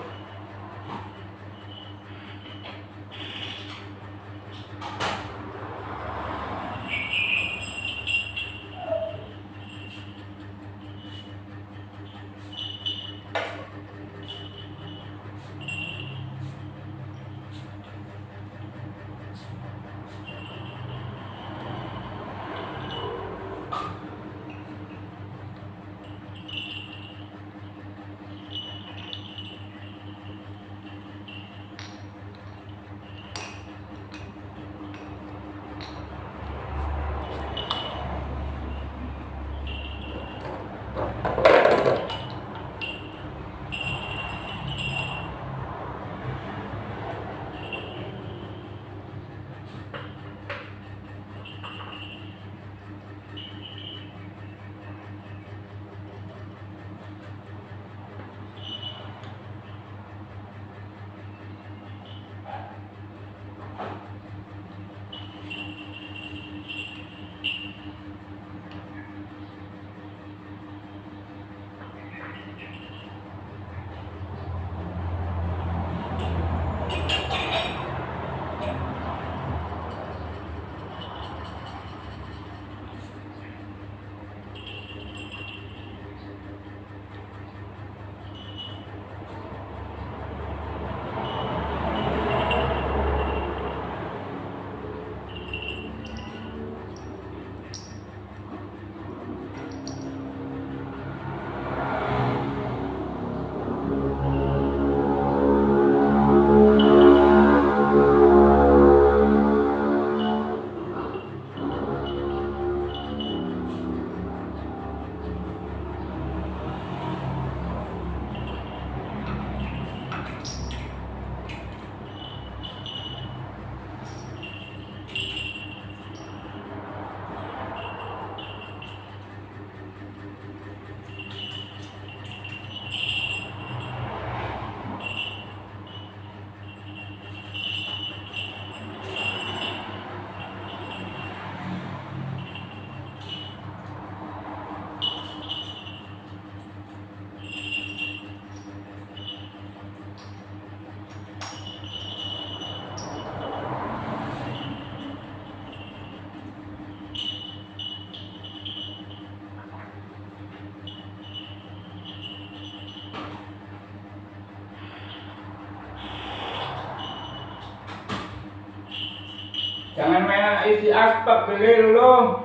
S1: isi aspek beli dulu.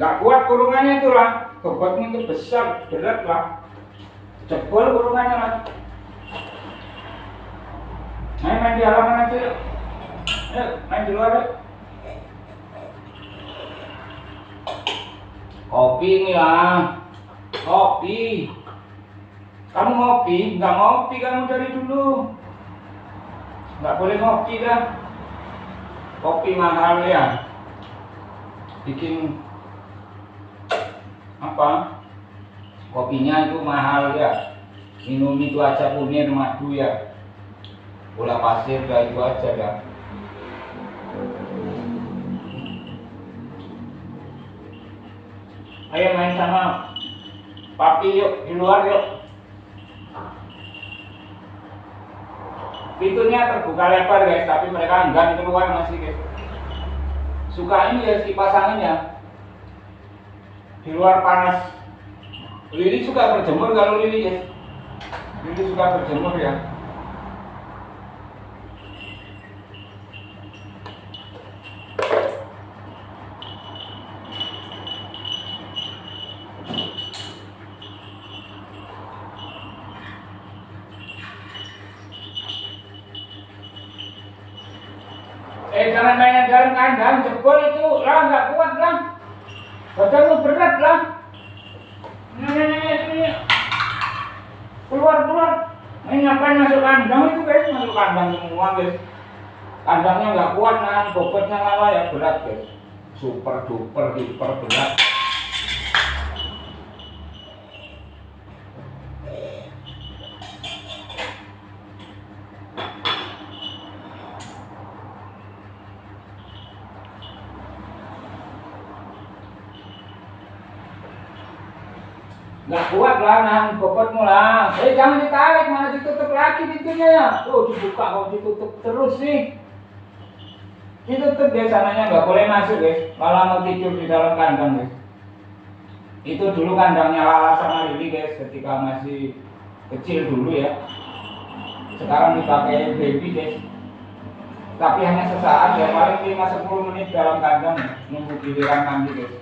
S1: Nggak kuat kurungannya itu lah. Bobotnya itu besar, berat lah. Jebol kurungannya lah. Ayo main di halaman aja yuk. Ayo main di luar yuk. Kopi ini lah. Kopi. Kamu ngopi? Nggak ngopi kamu dari dulu. Nggak boleh ngopi dah. Kopi mahal ya. Bikin apa? Kopinya itu mahal ya. Minum itu aja punir madu ya. Gula pasir dah itu aja dah. Ayo main sama papi yuk di luar yuk. Pintunya terbuka lebar guys, tapi mereka enggan keluar masih guys. Suka ini ya kipas angin ya. Di luar panas. Lili suka berjemur kalau Lili guys. Lili suka berjemur ya. Jangan mainan dalam kandang, jebol itu lah, nggak kuat lah. Badan lu berat lah. Ini. Keluar. Ini ngapain masuk kandang itu guys, masuk kandang semua guys. Kandangnya nggak kuat nah, bobotnya ngalah ya berat guys. Super duper hiper berat. Nggak kuat lah nahan bobotmu lah. Jangan ditarik, malah ditutup lagi pintunya ya. Tuh dibuka kok ditutup terus sih. Ditutup guys, sananya nggak boleh masuk guys. Malah mau tidur di dalam kandang guys. Itu dulu kandangnya Lala sama Lili guys, ketika masih kecil dulu ya. Sekarang dipakai baby guys. Tapi hanya sesaat ya, paling 5-10 menit dalam kandang nunggu giliran mandi guys.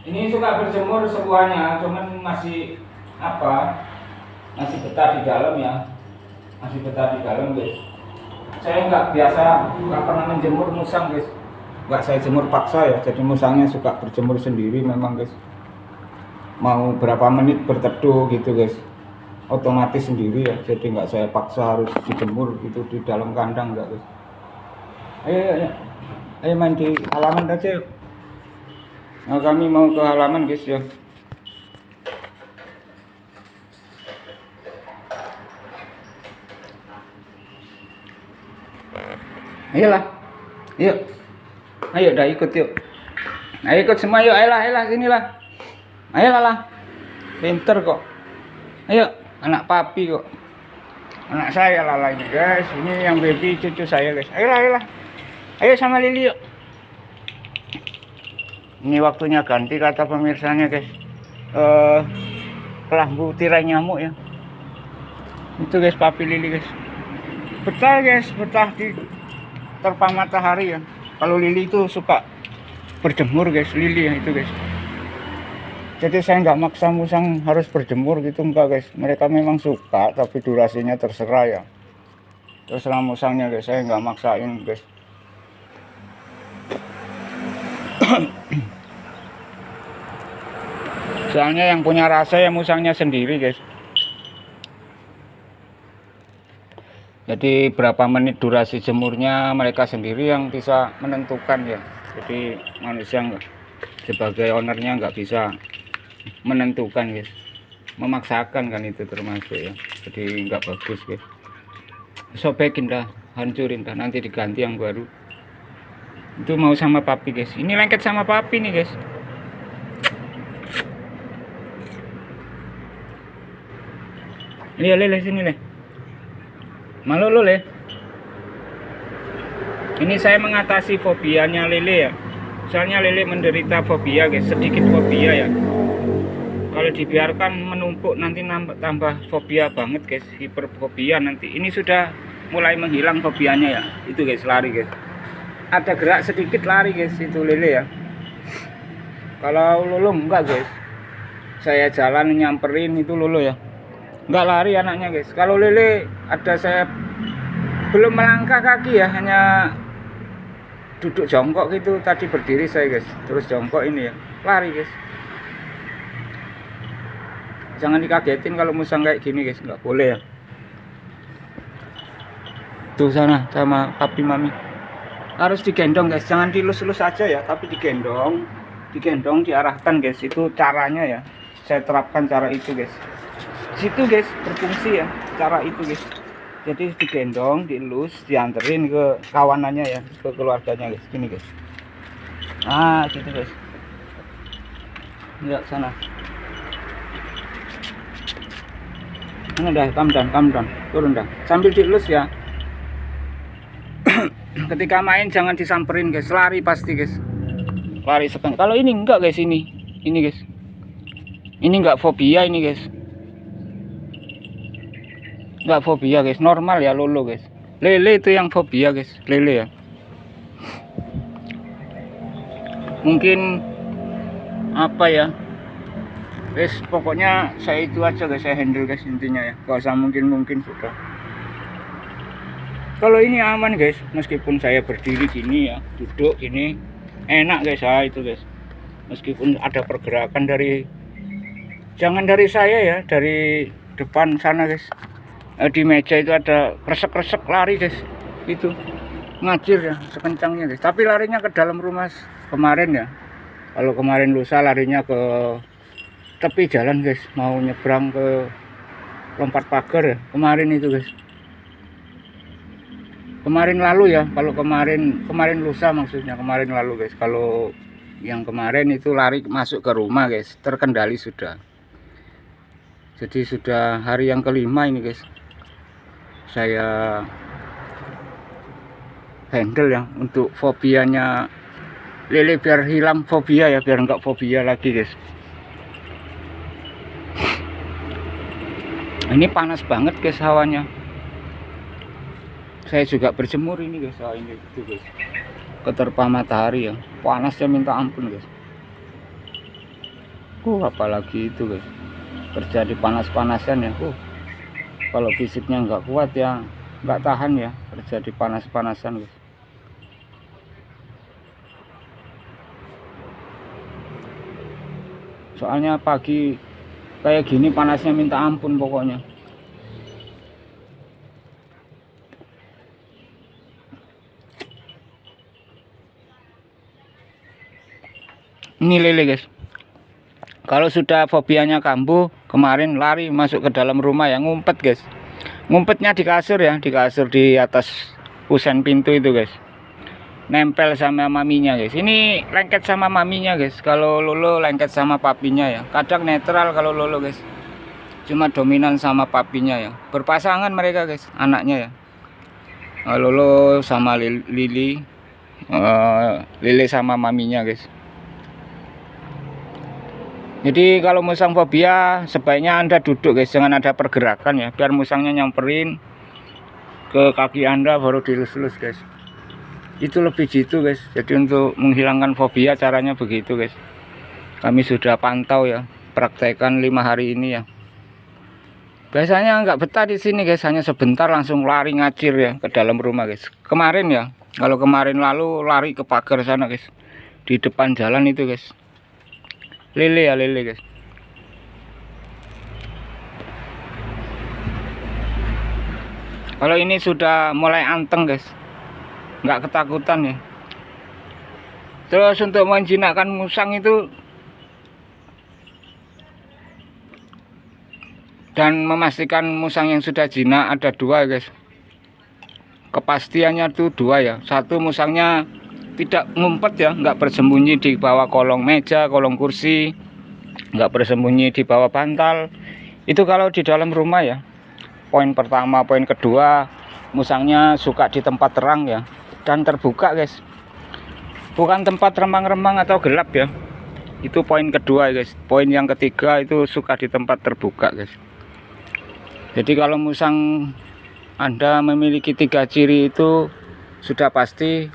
S1: Ini suka berjemur semuanya, cuman masih masih betah di dalam ya, masih betah di dalam guys. Saya nggak pernah menjemur musang guys, nggak saya jemur paksa ya, jadi musangnya suka berjemur sendiri memang guys. Mau berapa menit berteduh gitu guys, otomatis sendiri ya, jadi nggak saya paksa harus dijemur gitu di dalam kandang nggak guys. Ayo main di halaman aja yuk. Nah, kami mau ke halaman guys ya. Ayolah. Yuk. Ayo dah ikut yuk. Ayo ikut semua yuk. Ayolah sinilah. Ayolah. Pinter kok. Ayo, anak papi kok. Anak saya Lala ini guys. Ini yang baby cucu saya guys. Ayolah. Ayo sama Lili yuk. Ini waktunya ganti kata pemirsanya guys. Kelambu tirai nyamuk ya. Itu guys papi Lili guys. Betah guys, betah di terpang matahari ya. Kalau Lili itu suka berjemur guys, Lili ya itu guys. Jadi saya nggak maksa musang harus berjemur gitu enggak guys. Mereka memang suka tapi durasinya terserah ya. Terserah musangnya guys, saya nggak maksain guys. Soalnya yang punya rasa ya musangnya sendiri guys. Jadi berapa menit durasi jemurnya mereka sendiri yang bisa menentukan ya. Jadi manusia sebagai ownernya nggak bisa menentukan guys, memaksakan kan itu termasuk ya. Jadi nggak bagus guys. Sobekin dah, hancurin dah, nanti diganti yang baru. Itu mau sama papi guys. Ini lengket sama papi nih guys. Lele sini le. Malu lo le. Ini saya mengatasi fobianya Lele ya. Soalnya Lele menderita fobia guys, sedikit fobia ya. Kalau dibiarkan menumpuk nanti tambah fobia banget guys, hiperfobia nanti. Ini sudah mulai menghilang fobianya ya. Itu guys, lari guys. Ada gerak sedikit lari guys, itu lele ya. Kalau lolo enggak guys. Saya jalan nyamperin itu lolo ya. Enggak lari anaknya guys. Kalau lele ada saya belum melangkah kaki ya, hanya duduk jongkok gitu. Tadi berdiri saya guys, terus jongkok ini ya. Lari guys. Jangan dikagetin kalau musang kayak gini guys, nggak boleh ya. Tuh sana sama papi mami harus digendong guys, jangan dilus-lus aja ya, tapi digendong, diarahkan guys. Itu caranya ya, saya terapkan cara itu guys. Situ guys berfungsi ya cara itu guys. Jadi digendong, dielus, dianterin ke kawanannya ya, ke keluarganya guys. Gini guys. Nah gitu guys. Lihat sana. Ini dah, calm down, turun dah, sambil dielus ya. Ketika main jangan disamperin guys, lari pasti guys, lari sekali. Kalau ini enggak guys, ini guys, ini enggak fobia ini guys, enggak fobia guys, normal ya lolo guys. Lele itu yang fobia guys, lele ya. Mungkin apa ya, guys, pokoknya saya itu aja guys, saya handle guys intinya ya, gak usah mungkin sudah. Kalau ini aman guys, meskipun saya berdiri gini ya, duduk gini enak guys. Itu guys, meskipun ada pergerakan dari, jangan dari saya ya, dari depan sana guys. Di meja itu ada kresek-kresek, lari guys, itu ngacir ya sekencangnya guys. Tapi larinya ke dalam rumah kemarin ya. Kalau kemarin lusa larinya ke tepi jalan guys, mau nyebrang ke lompat pagar ya kemarin itu guys. Kemarin lalu ya, kalau kemarin lusa maksudnya, kemarin lalu guys. Kalau yang kemarin itu lari masuk ke rumah guys, terkendali sudah. Jadi sudah hari yang kelima ini guys, saya handle ya untuk fobianya lele, biar hilang fobia ya, biar enggak fobia lagi guys. Ini panas banget guys hawanya. Saya juga berjemur ini guys, ini gitu guys, keterpa matahari ya, panasnya minta ampun guys. Apalagi itu guys, terjadi panas-panasan ya. Kalau fisiknya nggak kuat ya, nggak tahan ya, terjadi panas-panasan guys. Soalnya pagi kayak gini panasnya minta ampun pokoknya. Ini lele guys, kalau sudah fobianya kambuh, kemarin lari masuk ke dalam rumah ya, ngumpet guys. Ngumpetnya di kasur ya, di kasur di atas kusen pintu itu guys, nempel sama maminya guys. Ini lengket sama maminya guys. Kalau lolo lengket sama papinya ya. Kadang netral kalau lolo guys, cuma dominan sama papinya ya. Berpasangan mereka guys, anaknya ya. Lolo sama Lili, Lele sama maminya guys. Jadi kalau musang fobia sebaiknya Anda duduk guys, jangan ada pergerakan ya, biar musangnya nyamperin ke kaki Anda baru dilus-lus guys. Itu lebih jitu guys. Jadi untuk menghilangkan fobia caranya begitu guys. Kami sudah pantau ya, praktekkan 5 hari ini ya. Biasanya nggak betah di sini guys, hanya sebentar langsung lari ngacir ya ke dalam rumah guys. Kemarin ya, kalau kemarin lalu lari ke pagar sana guys, di depan jalan itu guys. Lele ya, lele guys. Kalau ini sudah mulai anteng guys, nggak ketakutan ya. Terus untuk menjinakkan musang itu dan memastikan musang yang sudah jinak ada 2 guys. Kepastiannya tuh 2 ya. Satu, musangnya tidak ngumpet ya, nggak bersembunyi di bawah kolong meja, kolong kursi, nggak bersembunyi di bawah bantal. Itu kalau di dalam rumah ya. Poin pertama. Poin kedua, musangnya suka di tempat terang ya, dan terbuka guys, bukan tempat remang-remang atau gelap ya. Itu poin kedua guys. Poin yang ketiga itu suka di tempat terbuka guys. Jadi kalau musang Anda memiliki 3 ciri itu sudah pasti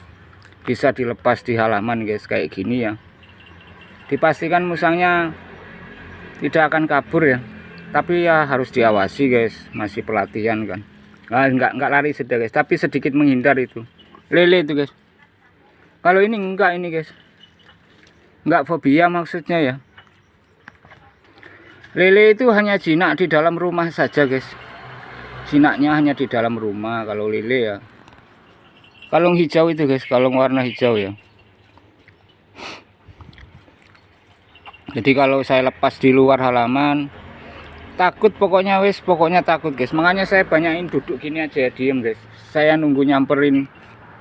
S1: bisa dilepas di halaman guys, kayak gini ya. Dipastikan musangnya tidak akan kabur ya, tapi ya harus diawasi guys, masih pelatihan kan. Enggak lari sudah guys, tapi sedikit menghindar itu. Lele itu guys. Kalau ini enggak, ini guys, enggak fobia maksudnya ya. Lele itu hanya jinak di dalam rumah saja guys. Jinaknya hanya di dalam rumah kalau lele ya. Kalung hijau itu guys, kalung warna hijau ya. Jadi kalau saya lepas di luar halaman takut, pokoknya takut guys. Makanya saya banyakin duduk gini aja, diem guys. Saya nunggu nyamperin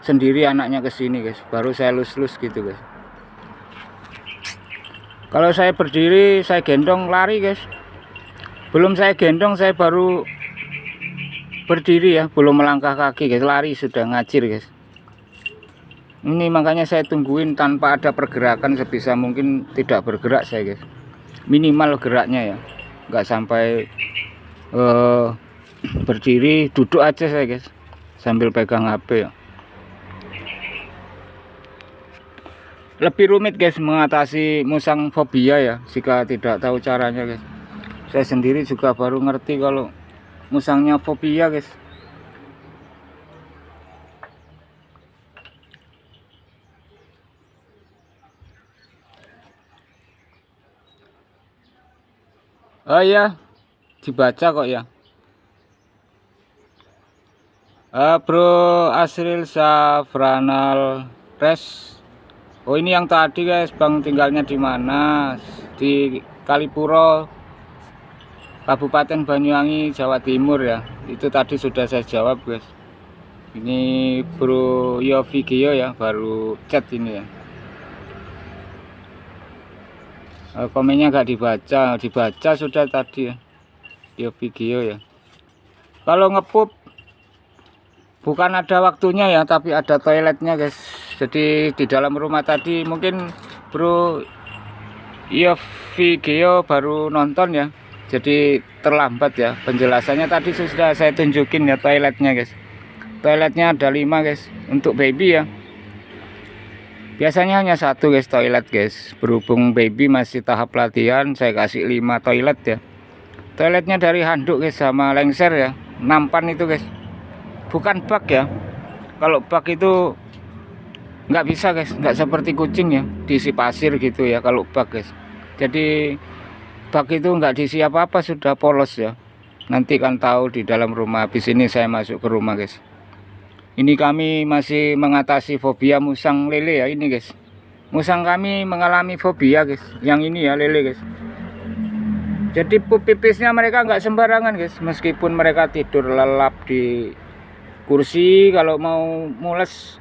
S1: sendiri anaknya ke sini guys, baru saya lus-lus gitu guys. Kalau saya berdiri, saya gendong lari guys. Belum saya gendong, saya baru berdiri ya, belum melangkah kaki guys, lari sudah ngacir guys. Ini makanya saya tungguin tanpa ada pergerakan, sebisa mungkin tidak bergerak saya guys. Minimal geraknya ya, nggak sampai berdiri, duduk aja saya guys, sambil pegang HP ya. Lebih rumit guys mengatasi musang fobia ya, jika tidak tahu caranya guys. Saya sendiri juga baru ngerti kalau musangnya fobia guys. Oh iya, dibaca kok ya. Bro Asril Safranal Res. Oh ini yang tadi guys, Bang tinggalnya di mana? Di Kalipuro, Kabupaten Banyuwangi, Jawa Timur ya. Itu tadi sudah saya jawab guys. Ini Bro Yovigio ya, baru chat ini ya. Komennya nggak dibaca sudah tadi ya, Yovigio ya. Kalau ngepup bukan ada waktunya ya, tapi ada toiletnya guys. Jadi di dalam rumah tadi mungkin Bro Yovigio baru nonton ya, jadi terlambat ya penjelasannya. Tadi sudah saya tunjukin ya toiletnya guys. Toiletnya ada 5 guys untuk baby ya. Biasanya hanya 1 guys toilet guys. Berhubung baby masih tahap latihan, saya kasih 5 toilet ya. Toiletnya dari handuk guys sama lengser ya, nampan itu guys. Bukan bak ya. Kalau bak itu nggak bisa guys, nggak seperti kucing ya, diisi pasir gitu ya kalau bak guys. Jadi bak itu nggak diisi apa-apa, sudah polos ya. Nanti kan tahu di dalam rumah. Habis ini saya masuk ke rumah guys. Ini kami masih mengatasi fobia musang lele ya ini guys. Musang kami mengalami fobia guys, yang ini ya lele guys. Jadi pup pipisnya mereka nggak sembarangan guys, meskipun mereka tidur lelap di kursi, kalau mau mules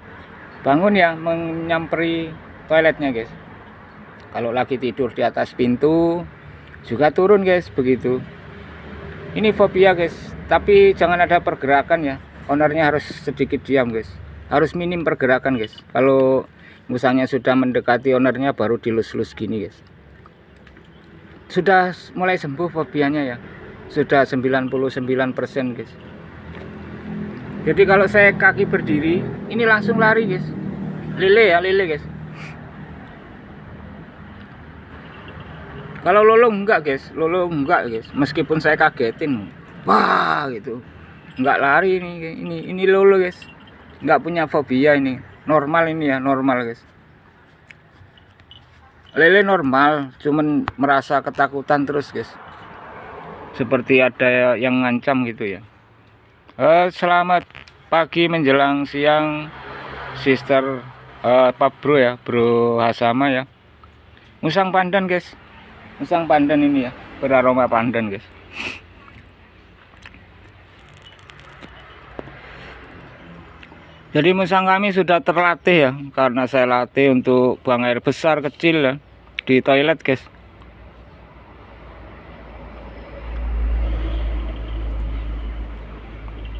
S1: bangun ya menyamperi toiletnya guys. Kalau lagi tidur di atas pintu juga turun guys, begitu. Ini fobia guys, tapi jangan ada pergerakan ya. Ownernya harus sedikit diam guys, harus minim pergerakan guys. Kalau musangnya sudah mendekati ownernya baru dilus-lus gini guys. Sudah mulai sembuh fobianya ya, sudah 99% guys. Jadi kalau saya kaki berdiri ini langsung lari guys. Lele ya, lele guys. Kalau lolo enggak guys, lolo enggak guys, meskipun saya kagetin, wah gitu, enggak lari ini lolo guys, enggak punya fobia, ini normal, ini ya normal guys. Lele normal, cuman merasa ketakutan terus guys, seperti ada yang ngancam gitu ya. Selamat pagi menjelang siang sister, Pak Bro ya, Bro Hasama ya. Musang pandan guys, musang pandan ini ya, beraroma pandan guys. Jadi musang kami sudah terlatih ya, karena saya latih untuk buang air besar kecil ya di toilet guys.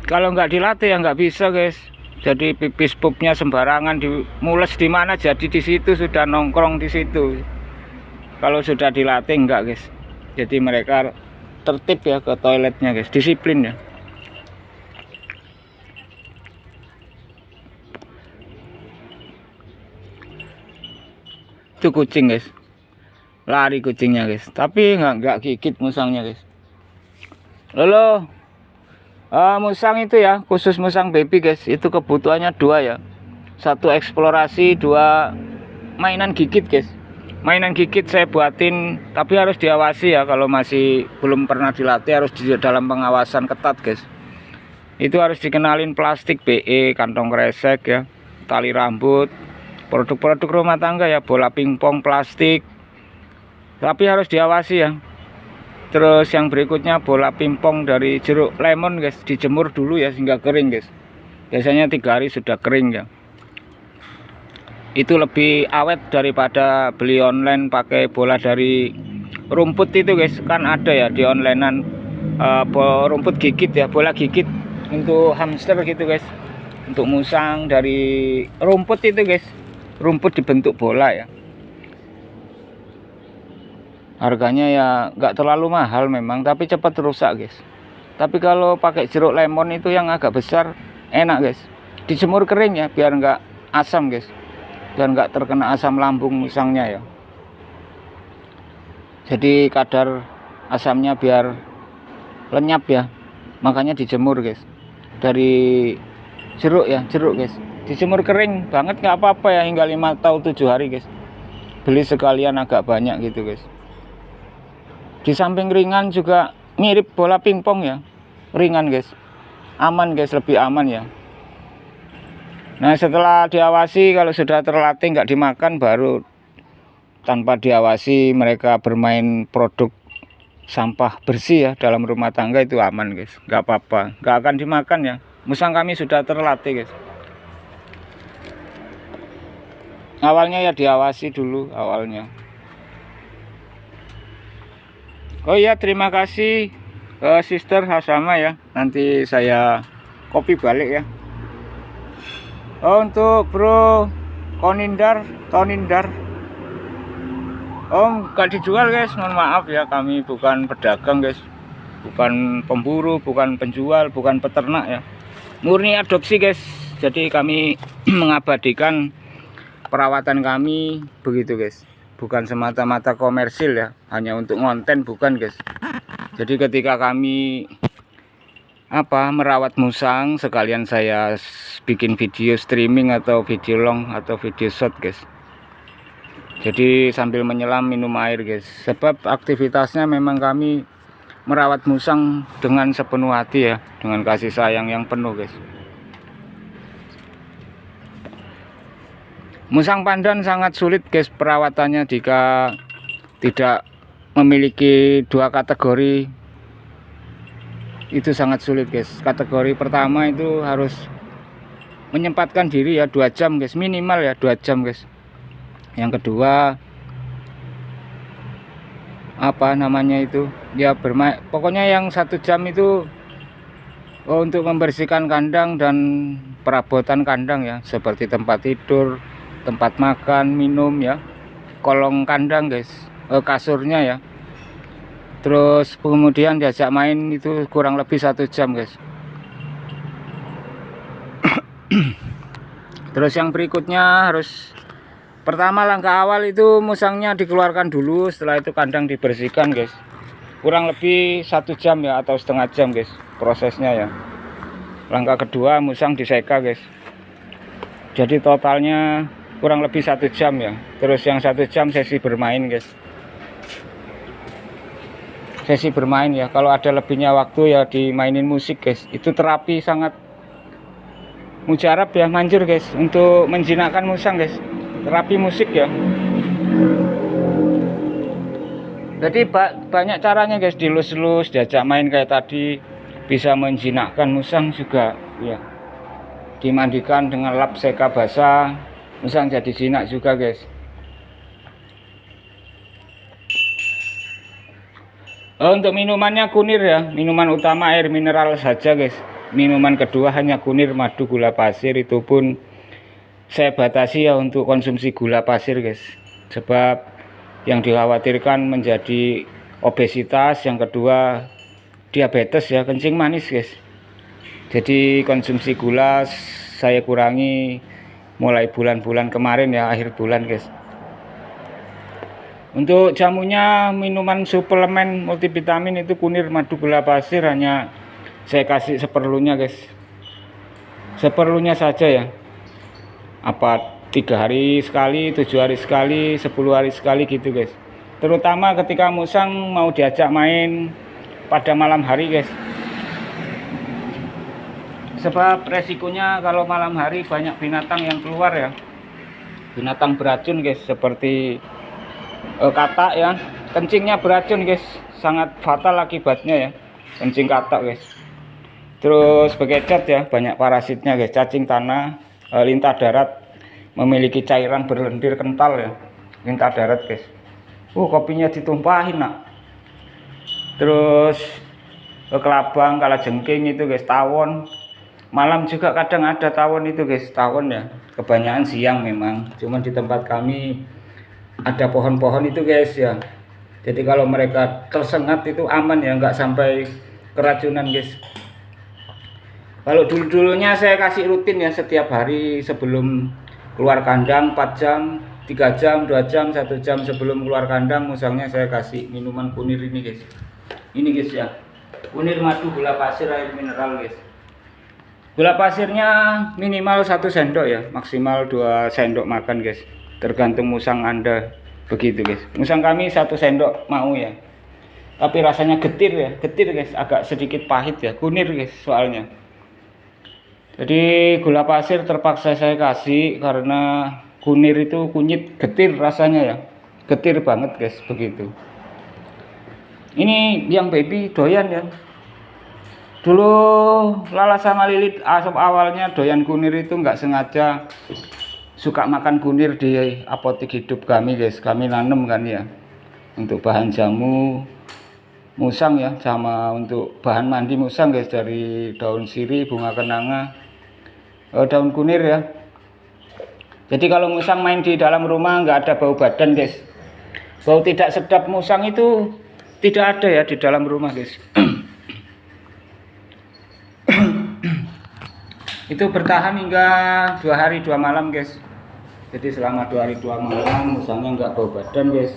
S1: Kalau nggak dilatih ya nggak bisa guys. Jadi pipis pupnya sembarangan, dimules di mana jadi di situ, sudah nongkrong di situ. Kalau sudah dilatih enggak guys. Jadi mereka tertib ya ke toiletnya guys, disiplin ya. Itu kucing guys, lari kucingnya guys, tapi nggak gigit musangnya guys. Lalu musang itu ya, khusus musang baby guys, itu kebutuhannya dua ya, satu eksplorasi, dua mainan gigit guys. Mainan gigit saya buatin, tapi harus diawasi ya, kalau masih belum pernah dilatih harus di dalam pengawasan ketat guys. Itu harus dikenalin plastik BE, kantong kresek ya, tali rambut, produk-produk rumah tangga ya, bola pingpong plastik, tapi harus diawasi ya. Terus yang berikutnya bola pingpong dari jeruk lemon guys, dijemur dulu ya sehingga kering guys. Biasanya 3 hari sudah kering ya. Itu lebih awet daripada beli online pakai bola dari rumput itu guys. Kan ada ya di onlinean rumput gigit ya, bola gigit untuk hamster gitu guys, untuk musang dari rumput itu guys, rumput dibentuk bola ya. Harganya ya nggak terlalu mahal memang, tapi cepat rusak guys. Tapi kalau pakai jeruk lemon itu yang agak besar enak guys, dijemur kering ya biar nggak asam guys, biar nggak terkena asam lambung musangnya ya. Jadi kadar asamnya biar lenyap ya, makanya dijemur guys. Dari jeruk ya, jeruk guys, dijemur kering banget nggak apa-apa ya, hingga 5 atau 7 hari guys. Beli sekalian agak banyak gitu guys. Di samping ringan juga mirip bola pingpong ya, ringan guys, aman guys, lebih aman ya. Nah setelah diawasi, kalau sudah terlatih nggak dimakan, baru tanpa diawasi mereka bermain produk sampah bersih ya dalam rumah tangga, itu aman guys, nggak apa-apa, nggak akan dimakan ya. Musang kami sudah terlatih guys. Awalnya ya diawasi dulu awalnya. Oh iya, terima kasih Sister Hasama ya, nanti saya copy balik ya. Oh untuk Bro Tonindar, oh gak dijual guys, mohon maaf ya, kami bukan pedagang guys, bukan pemburu, bukan penjual, bukan peternak ya, murni adopsi guys. Jadi kami mengabadikan perawatan kami begitu guys, bukan semata-mata komersil ya, hanya untuk konten bukan guys. Jadi ketika kami merawat musang, sekalian saya bikin video streaming atau video long atau video short guys. Jadi sambil menyelam minum air guys, sebab aktivitasnya memang kami merawat musang dengan sepenuh hati ya, dengan kasih sayang yang penuh guys. Musang pandan sangat sulit guys perawatannya jika tidak memiliki 2 kategori. Itu sangat sulit guys. Kategori pertama itu harus menyempatkan diri ya 2 jam guys, minimal ya 2 jam guys. Yang kedua ya bermain, pokoknya yang 1 jam itu untuk membersihkan kandang dan perabotan kandang ya, seperti tempat tidur, tempat makan, minum ya, kolong kandang guys, kasurnya ya. Terus kemudian diajak main itu kurang lebih 1 jam guys. Terus yang berikutnya harus, pertama langkah awal itu musangnya dikeluarkan dulu, setelah itu kandang dibersihkan guys, kurang lebih 1 jam ya atau setengah jam guys prosesnya ya. Langkah kedua musang diseka guys, jadi totalnya kurang lebih 1 jam ya. Terus yang 1 jam sesi bermain guys, sesi bermain ya. Kalau ada lebihnya waktu ya dimainin musik guys, itu terapi sangat mujarab ya, manjur guys, untuk menjinakkan musang guys, terapi musik ya. Jadi banyak caranya guys, dilus-lus, diajak main kayak tadi, bisa menjinakkan musang juga ya. Dimandikan dengan lap seka basah, musang jadi jinak juga guys. Untuk minumannya kunir ya, minuman utama air mineral saja guys. Minuman kedua hanya kunir, madu, gula pasir, itu pun saya batasi ya untuk konsumsi gula pasir guys, sebab yang dikhawatirkan menjadi obesitas, yang kedua diabetes ya, kencing manis guys. Jadi konsumsi gula saya kurangi mulai bulan-bulan kemarin ya, akhir bulan guys. Untuk jamunya, minuman suplemen multivitamin itu kunir madu gula pasir hanya saya kasih seperlunya guys, seperlunya saja ya. Apa 3 hari sekali, 7 hari sekali, 10 hari sekali gitu guys. Terutama ketika musang mau diajak main pada malam hari guys, sebab resikonya kalau malam hari banyak binatang yang keluar ya, binatang beracun guys, seperti katak ya, kencingnya beracun guys, sangat fatal akibatnya ya, kencing katak guys. Terus bekecot ya, banyak parasitnya guys, cacing tanah, lintah darat memiliki cairan berlendir kental ya, lintah darat guys. Kopinya ditumpahin nak. Terus kelabang, kalajengking itu guys, tawon. Malam juga kadang ada tawon itu guys, tawon ya. Kebanyakan siang memang, cuman di tempat kami ada pohon-pohon itu guys ya. Jadi kalau mereka tersengat itu aman ya, nggak sampai keracunan guys. Kalau dulu-dulunya saya kasih rutin ya, setiap hari sebelum keluar kandang 4 jam, 3 jam, 2 jam, 1 jam sebelum keluar kandang musangnya saya kasih minuman kunir ini guys. Ini guys ya, kunir madu gula pasir air mineral guys. Gula pasirnya minimal 1 sendok ya, maksimal 2 sendok makan guys, tergantung musang Anda begitu guys. Musang kami 1 sendok mau ya, tapi rasanya getir ya, getir guys, agak sedikit pahit ya, kunir guys soalnya. Jadi gula pasir terpaksa saya kasih karena kunir itu kunyit, getir rasanya ya, getir banget guys begitu. Ini yang baby doyan ya. Dulu Lala sama Lilit awalnya doyan kunir itu nggak sengaja suka makan kunir di apotek hidup kami guys. Kami nanam kan ya, untuk bahan jamu musang ya, sama untuk bahan mandi musang guys, dari daun sirih, bunga kenanga, daun kunir ya. Jadi kalau musang main di dalam rumah nggak ada bau badan guys, bau tidak sedap musang itu tidak ada ya di dalam rumah guys. Itu bertahan hingga 2 hari 2 malam guys. Jadi selama 2 hari 2 malam musangnya nggak bau badan guys,